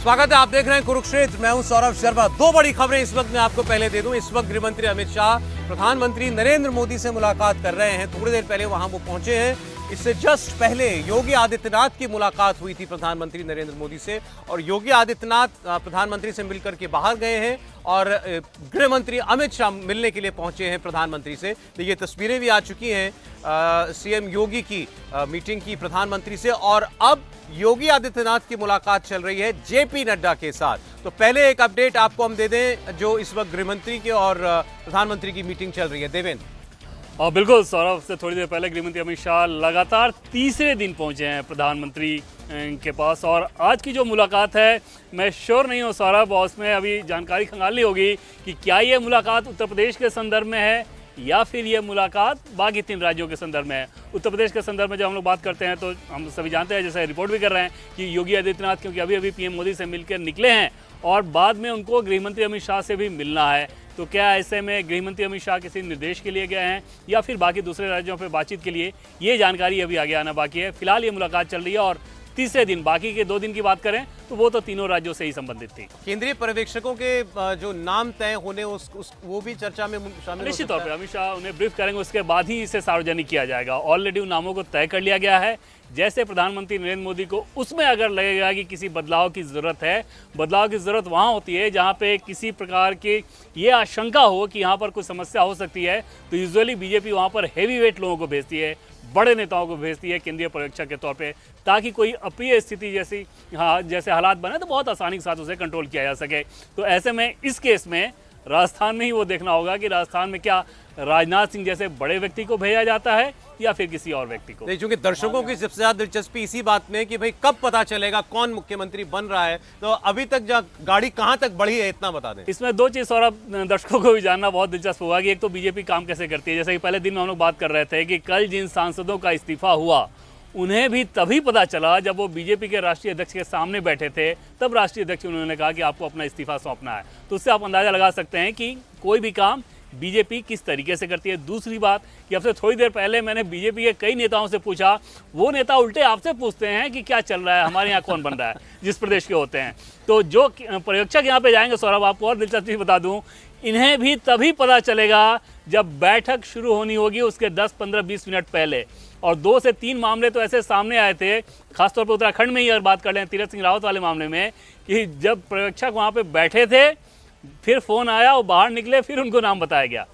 स्वागत है, आप देख रहे हैं कुरुक्षेत्र। मैं हूं सौरभ शर्मा। दो बड़ी खबरें इस वक्त मैं आपको पहले दे दूं। इस वक्त गृह मंत्री अमित शाह प्रधानमंत्री नरेंद्र मोदी से मुलाकात कर रहे हैं। थोड़ी देर पहले वहां वो पहुंचे हैं। इससे जस्ट पहले योगी आदित्यनाथ की मुलाकात हुई थी प्रधानमंत्री नरेंद्र मोदी से, और योगी आदित्यनाथ प्रधानमंत्री से मिलकर के बाहर गए हैं और गृह मंत्री अमित शाह मिलने के लिए पहुंचे हैं प्रधानमंत्री से। तो ये तस्वीरें भी आ चुकी हैं सीएम योगी की मीटिंग की प्रधानमंत्री से, और अब योगी आदित्यनाथ की मुलाकात चल रही है जेपी नड्डा के साथ। तो पहले एक अपडेट आपको हम दे दें जो इस वक्त गृह मंत्री के और प्रधानमंत्री की मीटिंग चल रही है। देवेंद्र। और बिल्कुल सौरभ, से थोड़ी देर पहले गृहमंत्री अमित शाह लगातार तीसरे दिन पहुंचे हैं प्रधानमंत्री के पास, और आज की जो मुलाकात है मैं श्योर नहीं हूँ सौरभ, और उसमें अभी जानकारी खंगालनी होगी कि क्या ये मुलाकात उत्तर प्रदेश के संदर्भ में है या फिर ये मुलाकात बाकी 3 राज्यों के संदर्भ में है। उत्तर प्रदेश के संदर्भ में जब हम लोग बात करते हैं तो हम सभी जानते हैं, जैसे रिपोर्ट भी कर रहे हैं कि योगी आदित्यनाथ क्योंकि अभी अभी पीएम मोदी से मिलकर निकले हैं और बाद में उनको गृहमंत्री अमित शाह से भी मिलना है। तो क्या ऐसे में गृहमंत्री अमित शाह किसी निर्देश के लिए गए हैं या फिर बाकी दूसरे राज्यों पर बातचीत के लिए, ये जानकारी अभी आगे आना बाकी है। फिलहाल ये मुलाकात चल रही है और तीसरे दिन, बाकी के 2 दिन की बात करें तो वो तो तीनों राज्यों से ही संबंधित थी। केंद्रीय पर्यवेक्षकों के जो नाम तय होने वो भी चर्चा में शामिल निश्चित तौर पर अमित शाह उन्हें ब्रीफ करेंगे, उसके बाद ही इसे सार्वजनिक किया जाएगा। ऑलरेडी उन नामों को तय कर लिया गया है। जैसे प्रधानमंत्री नरेंद्र मोदी को उसमें अगर लगेगा कि किसी बदलाव की ज़रूरत है, बदलाव की ज़रूरत वहाँ होती है जहाँ पे किसी प्रकार की ये आशंका हो कि यहाँ पर कुछ समस्या हो सकती है, तो यूजुअली बीजेपी वहाँ पर हैवी वेट लोगों को भेजती है, बड़े नेताओं को भेजती है केंद्रीय पर्यवेक्षक के तौर पे, ताकि कोई अप्रिय स्थिति जैसे हालात बने तो बहुत आसानी के साथ उसे कंट्रोल किया जा सके। तो ऐसे में इस केस में राजस्थान में ही वो देखना होगा कि राजस्थान में क्या राजनाथ सिंह जैसे बड़े व्यक्ति को भेजा जाता है या फिर किसी और व्यक्ति को। क्योंकि दर्शकों की सबसे ज्यादा दिलचस्पी इसी बात में कि भाई कब पता चलेगा कौन मुख्यमंत्री बन रहा है। तो अभी तक गाड़ी कहां तक बढ़ी है, इतना बता दें। इसमें 2 चीज और दर्शकों को भी जानना बहुत दिलचस्प होगा कि एक तो बीजेपी काम कैसे करती है। जैसे कि पहले दिन में हम लोग बात कर रहे थे कि कल जिन सांसदों का इस्तीफा हुआ उन्हें भी तभी पता चला जब वो बीजेपी के राष्ट्रीय अध्यक्ष के सामने बैठे थे, तब राष्ट्रीय अध्यक्ष उन्होंने कहा कि आपको अपना इस्तीफा सौंपना है। तो उससे आप अंदाजा लगा सकते हैं कि कोई भी काम बीजेपी किस तरीके से करती है। दूसरी बात कि अब से थोड़ी देर पहले मैंने बीजेपी के कई नेताओं से पूछा, वो नेता उल्टे आपसे पूछते हैं कि क्या चल रहा है, हमारे यहाँ कौन बन रहा है, जिस प्रदेश के होते हैं। तो जो पर्यवेक्षक यहाँ पे जाएंगे सौरभ, आपको और दिलचस्पी बता दूं, इन्हें भी तभी पता चलेगा जब बैठक शुरू होनी होगी उसके 10, 15, 20 मिनट पहले। और 2 से 3 मामले तो ऐसे सामने आए थे, खासतौर पर उत्तराखंड में ही अगर बात कर लें तीरथ सिंह रावत वाले मामले में, कि जब पर्यवेक्षक वहाँ पे बैठे थे फिर फोन आया, वो बाहर निकले, फिर उनको नाम बताया गया।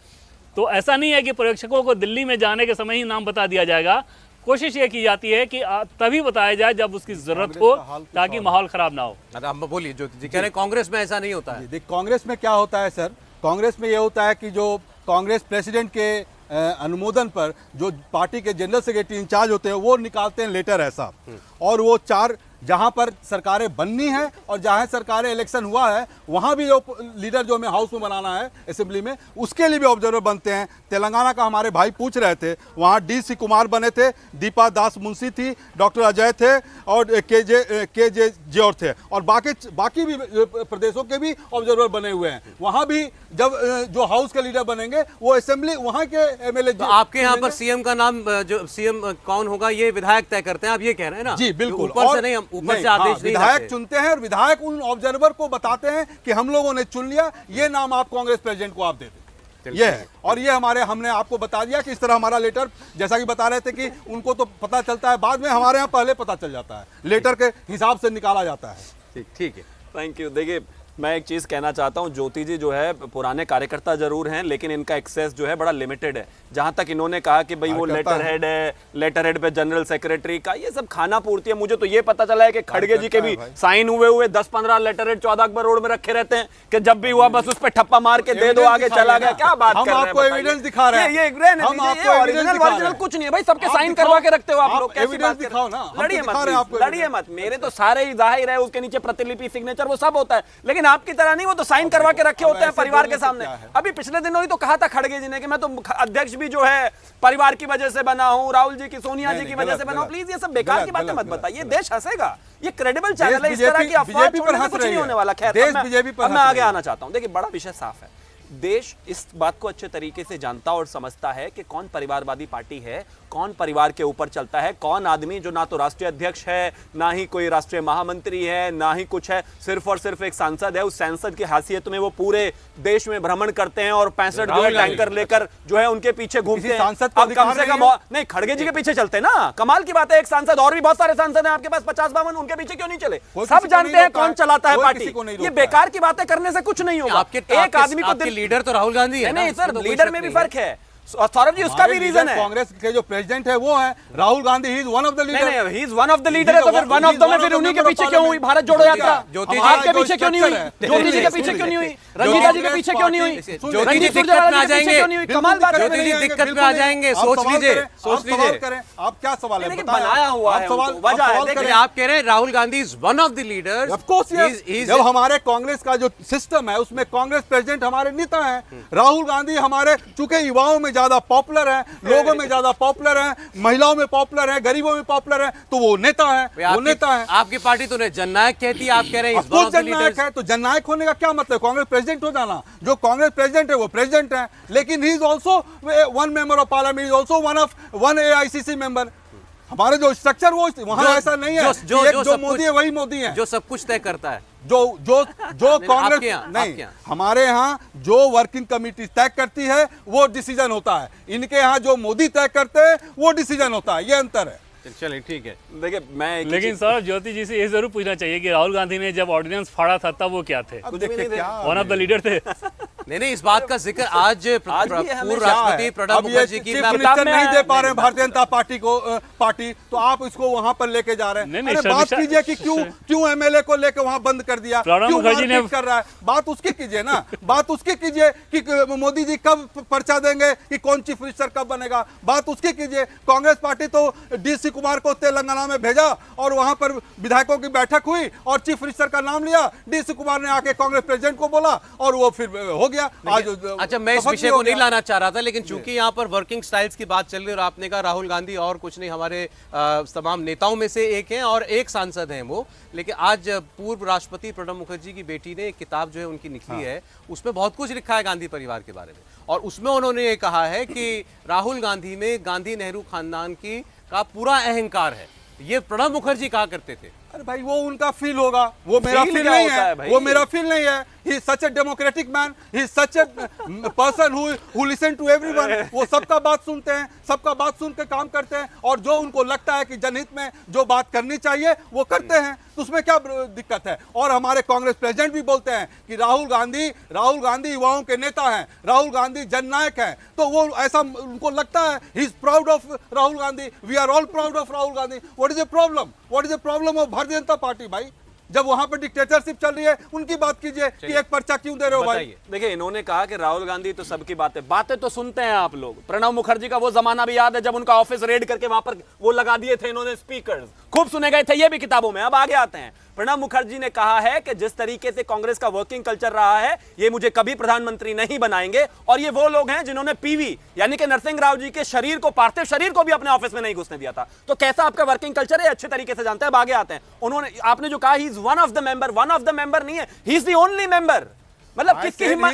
तो ऐसा नहीं है कि पर्यवेक्षकों को दिल्ली में जाने के समय ही नाम बता दिया जाएगा। कोशिश ये की जाती है कि तभी बताया जाए जब उसकी जरूरत हो, ताकि माहौल खराब ना हो। अब बोलिए ज्योति जी, कह रहे हैं कांग्रेस में ऐसा नहीं होता है। देख, कांग्रेस में क्या होता है सर, कांग्रेस में ये होता है कि जो कांग्रेस प्रेसिडेंट के अनुमोदन पर जो पार्टी के जनरल सेक्रेटरी इंचार्ज होते हैं वो निकालते हैं लेटर ऐसा, और वो 4 जहां पर सरकारें बननी है और जहां सरकारें इलेक्शन हुआ है वहां भी जो लीडर जो हमें हाउस में बनाना है असेंबली में, उसके लिए भी ऑब्जर्वर बनते हैं। तेलंगाना का हमारे भाई पूछ रहे थे, वहां DC कुमार बने थे, दीपा दास मुंशी थी, डॉक्टर अजय थे और के जे ज्योर थे, और बाकी भी प्रदेशों के भी ऑब्जर्वर बने हुए हैं। वहां भी जब जो हाउस के लीडर बनेंगे वो असेंबली वहां के MLA। तो आपके यहाँ पर सीएम का नाम, जो सीएम कौन होगा ये विधायक तय करते हैं, आप ये कह रहे हैं ना? जी बिल्कुल, ऊपर से नहीं, ऊपर से आदेश नहीं, विधायक चुनते हैं और विधायक उन ऑब्जर्वर को बताते हैं कि हम लोगों ने चुन लिया, ये नाम आप कांग्रेस प्रेसिडेंट को आप दे दें, ये है। और ये हमने आपको बता दिया कि इस तरह हमारा लेटर, जैसा कि बता रहे थे कि उनको तो पता चलता है बाद में, हमारे यहाँ पहले पता चल जाता है, लेटर के हिसाब से निकाला जाता है। ठीक है, थैंक यू। देखिए मैं एक चीज कहना चाहता हूं, ज्योति जी जो है पुराने कार्यकर्ता जरूर हैं, लेकिन इनका एक्सेस जो है बड़ा लिमिटेड है। जहां तक इन्होंने कहा कि भाई वो लेटर हेड है, लेटर हेड पे जनरल सेक्रेटरी का, ये सब खाना पूर्ति है। मुझे तो ये पता चला है कि खड़गे जी के भी साइन हुए 10-15 लेटर हेड 14 अकबर रोड में रखे रहते हैं कि जब भी हुआ बस उस पर ठप्पा मार के दे दो, आगे चला गया। क्या बात कर रहे हैं? आपको एविडेंस दिखा रहे हैं। ये ओरिजिनल कुछ नहीं है भाई, सबके साइन करवा के रखते हो आप लोग। कैसी बात दिखाओ ना, लड़िए मत। मेरे तो सारे ही जाहिर है, उसके नीचे प्रतिलिपि, सिग्नेचर वो सब होता है, लेकिन आपकी तरह नहीं, वो तो साइन करवा के रखे होते हैं परिवार के सामने। अभी पिछले दिनों ही तो कहा था खड़गे जी ने कि मैं तो अध्यक्ष भी जो है परिवार की वजह से बना हूं, राहुल जी की, सोनिया जी की वजह से बना हूं। प्लीज ये सब बेकार की बातें मत बताइए, देश हंसेगा। ये क्रेडिबल चैनल है, इस तरह की अफवाह छोड़ने से कुछ नहीं होने वाला। खैर, अब मैं आगे आना चाहता हूं। देखिए, बड़ा विषय साफ है। देश इस बात को अच्छे तरीके से जानता और समझता है कि कौन परिवारवादी पार्टी है, कौन परिवार के ऊपर चलता है, कौन आदमी जो ना तो राष्ट्रीय अध्यक्ष है, ना ही कोई राष्ट्रीय महामंत्री है, ना ही कुछ है, सिर्फ और सिर्फ एक सांसद है। उस सांसद की हैसियत में वो पूरे देश में भ्रमण करते हैं और 65 जो है टैंकर लेकर जो है उनके पीछे घूमते हैं। अब कम से कम नहीं, खड़गे जी के पीछे चलते ना, कमाल की बात है। एक सांसद, और भी बहुत सारे सांसद हैं आपके पास 50-52, उनके पीछे क्यों नहीं चले? सब जानते हैं कौन चलाता है पार्टी। ये बेकार की बातें करने से कुछ नहीं होगा। एक आदमी को लीडर तो राहुल गांधी है। नहीं सर, लीडर में भी फर्क है। सौरभ जी, उसका भी रीजन है। कांग्रेस के जो प्रेसिडेंट है वो है Rahul Gandhi, he is one of the leader. नहीं, he is one of the leader है, तो फिर वन ऑफ द में फिर उन्हीं के पीछे क्यों हुई भारत जोड़ो यात्रा? आपके पीछे क्यों नहीं हुई? ज्योति जी के पीछे क्यों नहीं हुई? रंजीता जी के पीछे क्यों नहीं हुई? ज्योति जी दिक्कत में आ जाएंगे, कमाल बात है। ज्योति जी दिक्कत में आ जाएंगे। सोच लीजिए, सोच लीजिए। आप क्या सवाल है? बनाया हुआ है, वजह है। आप कह रहे हैं Rahul Gandhi is one of the leaders. Of course, जब हमारे कांग्रेस का जो सिस्टम है उसमें कांग्रेस प्रेसिडेंट हमारे नेता हैं। राहुल गांधी हमारे, चूंकि युवाओं में ज्यादा पॉपुलर है, लोगों में ज्यादा पॉपुलर है, महिलाओं में पॉपुलर है, गरीबों में पॉपुलर है, तो वो नेता है। वो नेता है। आपकी पार्टी तो जननायक कहती है, आप कह रहे हैं जननायक है। तो जननायक होने का क्या मतलब? कांग्रेस प्रेसिडेंट हो जाना। जो कांग्रेस प्रेसिडेंट है वो प्रेसिडेंट है, लेकिन he is also one member of parliament, is also one AICC member. हमारे जो स्ट्रक्चर वो वहां ऐसा नहीं है जो मोदी है वही मोदी है, जो सब कुछ तय करता है। जो कांग्रेस नहीं, हमारे यहाँ जो वर्किंग कमेटी तय करती है वो डिसीजन होता है। इनके यहाँ जो मोदी तय करते हैं वो डिसीजन होता है। ये अंतर है। चलिए ठीक है। देखिए, मैं लेकिन सर ज्योति जी से ये जरूर पूछना चाहिए कि राहुल गांधी ने जब ऑर्डिनेंस फाड़ा था तब वो क्या थे? वन ऑफ द लीडर थे। नहीं, इस बात का जिक्र आज पूर्व राष्ट्रपति प्रणब मुखर्जी की नहीं दे पा रहे हैं भारतीय जनता पार्टी को, तो आप इसको वहां पर लेके जा रहे हैं। अरे बात कीजिए कि क्यों MLA को लेकर वहां बंद कर दिया, प्रणब मुखर्जी ने कर रहा है। बात उसकी कीजिए ना, बात उसकी कीजिए कि मोदी जी कब पर्चा देंगे, कि कौन चीफ मिनिस्टर कब बनेगा। बात उसकी कीजिए। कांग्रेस पार्टी तो DC कुमार को तेलंगाना में भेजा और वहां पर विधायकों की बैठक हुई और चीफ मिनिस्टर का नाम लिया। DC कुमार ने आके कांग्रेस प्रेसिडेंट को बोला और वो फिर हो गया। आज अच्छा, मैं इस विषय को नहीं लाना चाह रहा था, लेकिन चूंकि यहाँ पर वर्किंग स्टाइल्स की बात चल रही है और आपने कहा राहुल गांधी और कुछ नहीं, हमारे तमाम नेताओं में से एक हैं और एक सांसद हैं वो। लेकिन आज पूर्व राष्ट्रपति प्रणब मुखर्जी की बेटी ने एक किताब जो है उनकी निकली है, उसमें बहुत कुछ लिखा है गांधी परिवार के बारे में, और उसमें उन्होंने ये कहा है कि राहुल गांधी में गांधी नेहरू खानदान का पूरा अहंकार है। ये प्रणब मुखर्जी कहा करते थे। अरे भाई, वो उनका फील होगा, वो मेरा फील नहीं है। वो मेरा फील नहीं है। He is such a democratic man. He is such a person who listen to everyone. वो सबका बात सुनते हैं, सबका बात सुन के काम करते हैं, और जो उनको लगता है कि जनहित में जो बात करनी चाहिए वो करते हैं। तो उसमें क्या दिक्कत है? और हमारे कांग्रेस प्रेसिडेंट भी बोलते हैं कि राहुल गांधी युवाओं के नेता हैं, राहुल गांधी जननायक हैं। तो वो ऐसा उनको लगता है। He is proud of Rahul Gandhi. We are all proud of Rahul Gandhi. What is the problem? What is the problem of Bharatiya Janata party? भाई, जब वहां पर डिक्टेटरशिप चल रही है, उनकी बात कीजिए कि एक पर्चा क्यों दे रहे हो भाई? देखिए, इन्होंने कहा कि राहुल गांधी तो सबकी बातें तो सुनते हैं आप लोग। प्रणब मुखर्जी का वो जमाना भी याद है जब उनका ऑफिस रेड करके वहां पर वो लगा दिए थे इन्होंने स्पीकर्स, खूब सुने गए थे ये भी किताबों में। अब आगे आते हैं। प्रणब मुखर्जी ने कहा है कि जिस तरीके से कांग्रेस का वर्किंग कल्चर रहा है, ये मुझे कभी प्रधानमंत्री नहीं बनाएंगे। और ये वो लोग हैं जिन्होंने PV यानी कि नरसिंह राव जी के शरीर को, पार्थिव शरीर को भी अपने ऑफिस में नहीं घुसने दिया था। तो कैसा आपका वर्किंग कल्चर है, अच्छे तरीके से जानते हैं। अब आगे आते हैं। उन्होंने, आपने जो कहा ही is one of the member, one of the member नहीं है, he is the only member. मतलब किसकी हिम्मत?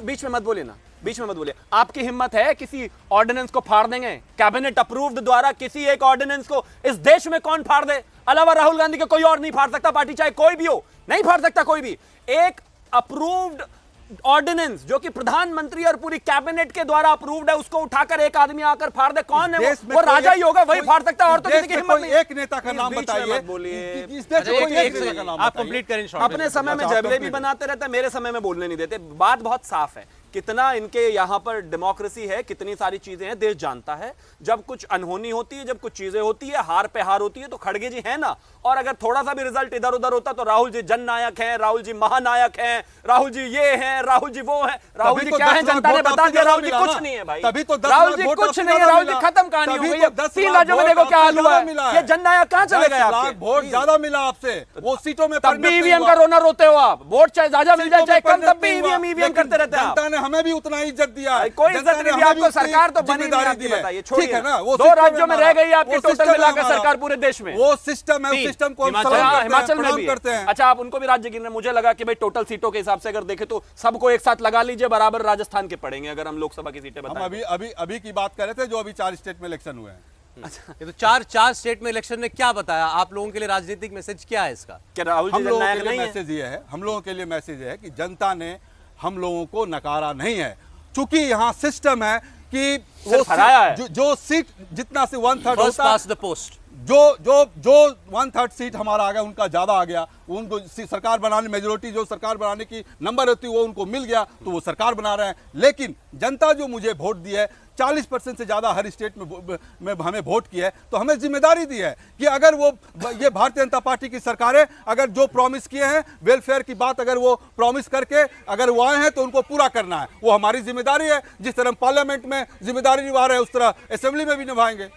बीच में मत बोलिए ना, बीच में मत बोलिए। आपकी हिम्मत है किसी ऑर्डिनेंस को फाड़ देंगे? कैबिनेट अप्रूव्ड द्वारा किसी एक ऑर्डिनेंस को इस देश में कौन फाड़ दे? अलावा राहुल गांधी के कोई और नहीं फाड़ सकता। पार्टी चाहे कोई भी हो, नहीं फाड़ सकता कोई भी। एक अप्रूव्ड ऑर्डिनेंस जो कि प्रधानमंत्री और पूरी कैबिनेट के द्वारा अप्रूव्ड है, उसको उठाकर एक आदमी आकर फाड़ दे, कौन है वो राजा ही होगा, वही फाड़ सकता है। और तो किसी की हिम्मत नहीं। एक नेता का नाम बताइए, बोलिए। इस देश में कोई एक नेता का नाम आप कंप्लीट करें। अपने समय में जबले बनाते रहते हैं, मेरे समय में बोलने नहीं देते। बात बहुत साफ है, कितना इनके यहाँ पर डेमोक्रेसी है, कितनी सारी चीजें हैं, देश जानता है। जब कुछ अनहोनी होती है, जब कुछ चीजें होती है, हार पे हार होती है, तो खड़गे जी है ना। और अगर थोड़ा सा भी रिजल्ट इधर उधर होता तो राहुल जी जननायक हैं, राहुल जी महानायक हैं, राहुल जी ये हैं, राहुल जी वो हैं। राहुल जी क्या है, जनता ने बता दिया, राहुल जी कुछ नहीं है भाई। तभी तो राहुल जी कुछ नहीं है, राहुल जी खत्म कहानी हो गई। 3 राज्यों में देखो क्या हाल हुआ है, ये जननायक कहां चले गए आपके? वोट ज्यादा मिला आपसे, वो सीटों में तब भी ईवीएम का रोना रोते हो आप। वोट चाहे ज्यादा मिल जाए चाहे कम, तब भी ईवीएम करते रहते हैं। जनता ने हमें भी उतना इज्जत दिया है, कोई इज्जत नहीं दी आपको, सरकार तो बनी नहीं आपकी, बताइए। छोड़िए ना, 2 राज्यों में रह गई आपकी टोटल मिलाकर सरकार पूरे देश में। वो सिस्टम है, उस सिस्टम को हिमाचल में भी करते हैं। अच्छा, आप उनको भी राज्य गिन रहे हैं। मुझे लगा कि भाई टोटल सीटों के हिसाब से अगर देखें तो सबको एक साथ लगा लीजिए, बराबर राजस्थान के पड़ेंगे अगर हम लोकसभा की सीटें बताएं। हम अभी की बात कर रहे थे, जो अभी 4 स्टेट में इलेक्शन हुए हैं। अच्छा, ये तो चार स्टेट में इलेक्शन ने क्या बताया आप लोगों के लिए? राजनीतिक मैसेज क्या है इसका? क्या राहुल जी जननायक नहीं है? मैसेज ये है, हम लोगों के लिए मैसेज है कि जनता ने हम लोगों को नकारा नहीं है। चूंकि यहाँ सिस्टम है कि वो जो सीट जितना से 1/3 होता है, पोस्ट जो 1/3 सीट हमारा आ गया, उनका ज्यादा आ गया, उनको सरकार बनाने, मेजोरिटी जो सरकार बनाने की नंबर होती है वो उनको मिल गया, तो वो सरकार बना रहे हैं। लेकिन जनता जो मुझे वोट दी है, 40% से ज्यादा हर स्टेट में हमें वोट किया है, तो हमें जिम्मेदारी दी है कि अगर वो ये भारतीय जनता पार्टी की सरकारें अगर जो प्रॉमिस किए हैं, वेलफेयर की बात अगर वो प्रॉमिस करके अगर वो आए हैं तो उनको पूरा करना है। वो हमारी जिम्मेदारी है। जिस तरह पार्लियामेंट में जिम्मेदारी निभा रहे हैं, उस तरह असेंबली में भी निभाएंगे।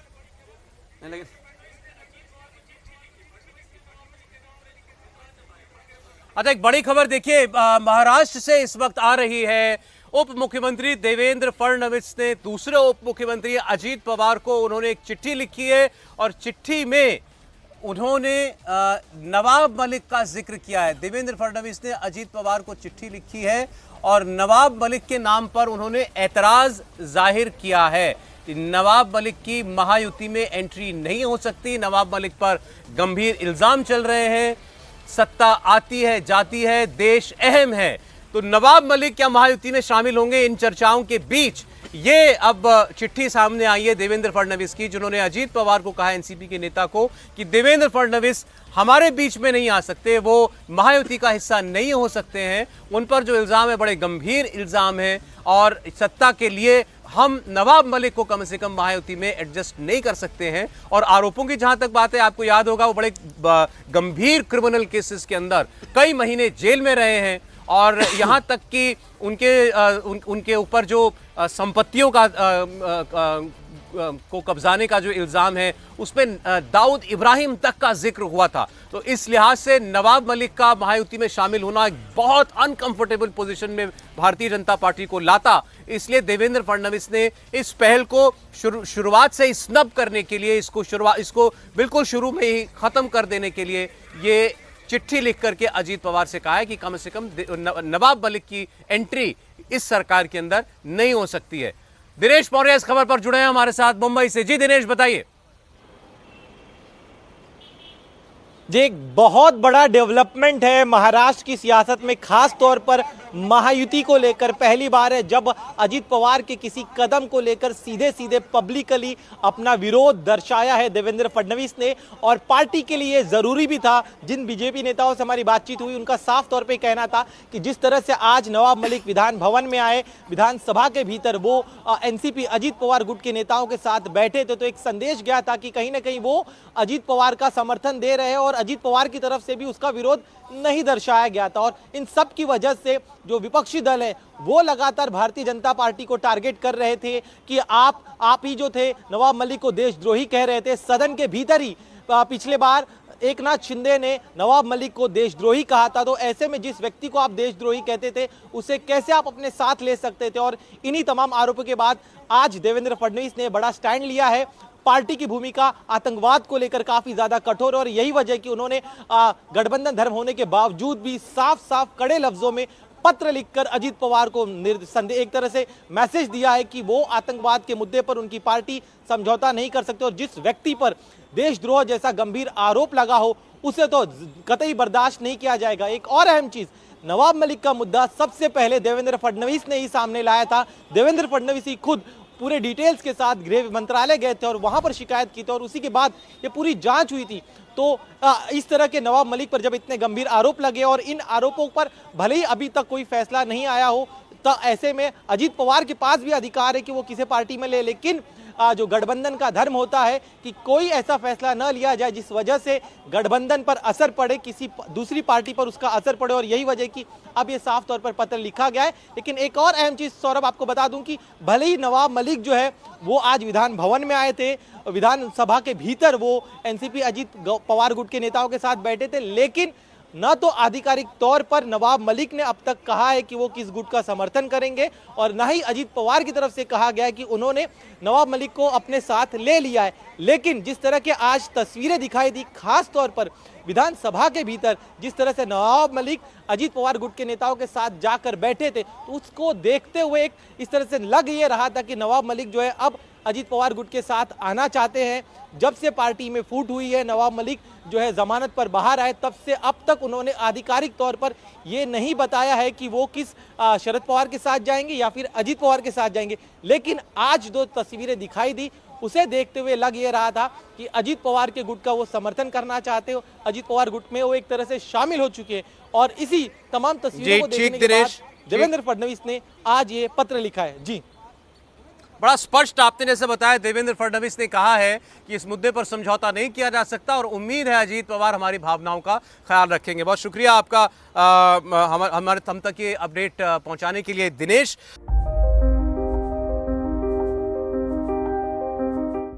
अच्छा, एक बड़ी खबर देखिए, महाराष्ट्र से इस वक्त आ रही है। उप मुख्यमंत्री देवेंद्र फडणवीस ने दूसरे उप मुख्यमंत्री अजीत पवार को उन्होंने एक चिट्ठी लिखी है, और चिट्ठी में उन्होंने नवाब मलिक का जिक्र किया है। देवेंद्र फडणवीस ने अजीत पवार को चिट्ठी लिखी है और नवाब मलिक के नाम पर उन्होंने ऐतराज जाहिर किया है। नवाब मलिक की महायुति में एंट्री नहीं हो सकती। नवाब मलिक पर गंभीर इल्जाम चल रहे हैं, सत्ता आती है जाती है, देश अहम है। तो नवाब मलिक क्या महायुति में शामिल होंगे? इन चर्चाओं के बीच ये अब चिट्ठी सामने आई है देवेंद्र फडणवीस की, जिन्होंने अजीत पवार को कहा, एनसीपी के नेता को, कि देवेंद्र फडणवीस हमारे बीच में नहीं आ सकते, वो महायुति का हिस्सा नहीं हो सकते हैं। उन पर जो इल्जाम है बड़े गंभीर इल्जाम है, और सत्ता के लिए हम नवाब मलिक को कम से कम महायुति में एडजस्ट नहीं कर सकते हैं। और आरोपों की जहां तक बात है, आपको याद होगा वो बड़े गंभीर क्रिमिनल केसेस के अंदर कई महीने जेल में रहे हैं, और यहां तक कि उनके ऊपर जो संपत्तियों का को कब्जाने का जो इल्जाम है, उसमें दाऊद इब्राहिम तक का जिक्र हुआ था। तो इस लिहाज से नवाब मलिक का महायुति में शामिल होना एक बहुत अनकंफर्टेबल पोजीशन में भारतीय जनता पार्टी को लाता। इसलिए देवेंद्र फडणवीस ने इस पहल को शुरुआत से ही स्नब करने के लिए, इसको बिल्कुल शुरू में ही खत्म कर देने के लिए ये चिट्ठी लिख करके अजीत पवार से कहा है कि कम से कम नवाब मलिक की एंट्री इस सरकार के अंदर नहीं हो सकती है। दिनेश मौर्य इस खबर पर जुड़े हैं हमारे साथ मुंबई से। जी दिनेश, बताइए। जी, एक बहुत बड़ा डेवलपमेंट है महाराष्ट्र की सियासत में, खास तौर पर महायुति को लेकर। पहली बार है जब अजीत पवार के किसी कदम को लेकर सीधे सीधे पब्लिकली अपना विरोध दर्शाया है देवेंद्र फडणवीस ने, और पार्टी के लिए ज़रूरी भी था। जिन बीजेपी नेताओं से हमारी बातचीत हुई, उनका साफ तौर पे कहना था कि जिस तरह से आज नवाब मलिक विधान भवन में आए, विधानसभा के भीतर वो एनसीपी अजीत पवार गुट के नेताओं के साथ बैठे थे, तो एक संदेश गया था कि कहीं ना कहीं वो अजीत पवार का समर्थन दे रहे हैं, और अजीत पवार की तरफ से भी उसका विरोध नहीं दर्शाया गया था। और इन सब की वजह से जो विपक्षी दल है वो लगातार भारतीय जनता पार्टी को टारगेट कर रहे थे कि आप ही जो थे नवाब मलिक को देशद्रोही कह रहे थे। सदन के भीतर ही पिछले बार एकनाथ शिंदे ने नवाब मलिक को देशद्रोही कहा था, तो ऐसे में जिस व्यक्ति को आप देशद्रोही कहते थे उसे कैसे आप अपने साथ ले सकते थे? और इन्हीं तमाम आरोपों के बाद आज देवेंद्र फडणवीस ने बड़ा स्टैंड लिया है। पार्टी की भूमिका आतंकवाद को लेकर काफी ज्यादा कठोर, और यही वजह कि उन्होंने गठबंधन धर्म होने के बावजूद भी साफ साफ कड़े लफ्जों में पत्र लिखकर अजीत पवार को एक तरह से मैसेज दिया है कि वो आतंकवाद के मुद्दे पर उनकी पार्टी समझौता नहीं कर सकते, और जिस व्यक्ति पर देशद्रोह जैसा गंभीर आरोप लगा हो उसे तो कतई बर्दाश्त नहीं किया जाएगा। एक और अहम चीज, नवाब मलिक का मुद्दा सबसे पहले देवेंद्र फडणवीस ने ही सामने लाया था। देवेंद्र फडणवीस ही खुद पूरे डिटेल्स के साथ गृह मंत्रालय गए थे और वहां पर शिकायत की थी और उसी के बाद ये पूरी जांच हुई थी। तो इस तरह के नवाब मलिक पर जब इतने गंभीर आरोप लगे और इन आरोपों पर भले ही अभी तक कोई फैसला नहीं आया हो, तो ऐसे में अजीत पवार के पास भी अधिकार है कि वो किसी पार्टी में ले, लेकिन जो गठबंधन का धर्म होता है कि कोई ऐसा फैसला न लिया जाए जिस वजह से गठबंधन पर असर पड़े, किसी दूसरी पार्टी पर उसका असर पड़े, और यही वजह कि अब ये साफ तौर पर पत्र लिखा गया है। लेकिन एक और अहम चीज सौरभ आपको बता दूं कि भले ही नवाब मलिक जो है वो आज विधान भवन में आए थे, विधानसभा के भीतर वो एनसीपी अजीत पवार गुट के नेताओं के साथ बैठे थे, लेकिन न तो आधिकारिक तौर पर नवाब मलिक ने अब तक कहा है कि वो किस गुट का समर्थन करेंगे और न ही अजीत पवार की तरफ से कहा गया है कि उन्होंने नवाब मलिक को अपने साथ ले लिया है। लेकिन जिस तरह के आज तस्वीरें दिखाई दी, खास तौर पर विधानसभा के भीतर जिस तरह से नवाब मलिक अजीत पवार गुट के नेताओं के साथ जाकर बैठे थे, तो उसको देखते हुए एक इस तरह से लग ये रहा था कि नवाब मलिक जो है अब अजीत पवार गुट के साथ आना चाहते हैं। जब से पार्टी में फूट हुई है, नवाब मलिक जो है जमानत पर बाहर आए, तब से अब तक उन्होंने आधिकारिक तौर पर ये नहीं बताया है कि वो किस शरद पवार के साथ जाएंगे या फिर अजीत पवार के साथ जाएंगे। लेकिन आज जो तस्वीरें दिखाई दी उसे देखते हुए लग ये रहा था कि अजीत पवार के गुट का वो समर्थन करना चाहते हो, अजीत पवार गुट में वो एक तरह से शामिल हो चुके हैं। और इसी तमाम तस्वीरों को देखने के बाद देवेंद्र फडणवीस ने आज ये पत्र लिखा है। जी, बड़ा स्पष्ट आपने जैसे बताया, देवेंद्र फडणवीस ने कहा है कि इस मुद्दे पर समझौता नहीं किया जा सकता और उम्मीद है अजीत पवार हमारी भावनाओं का ख्याल रखेंगे। बहुत शुक्रिया आपका हम तक ये अपडेट पहुंचाने के लिए दिनेश।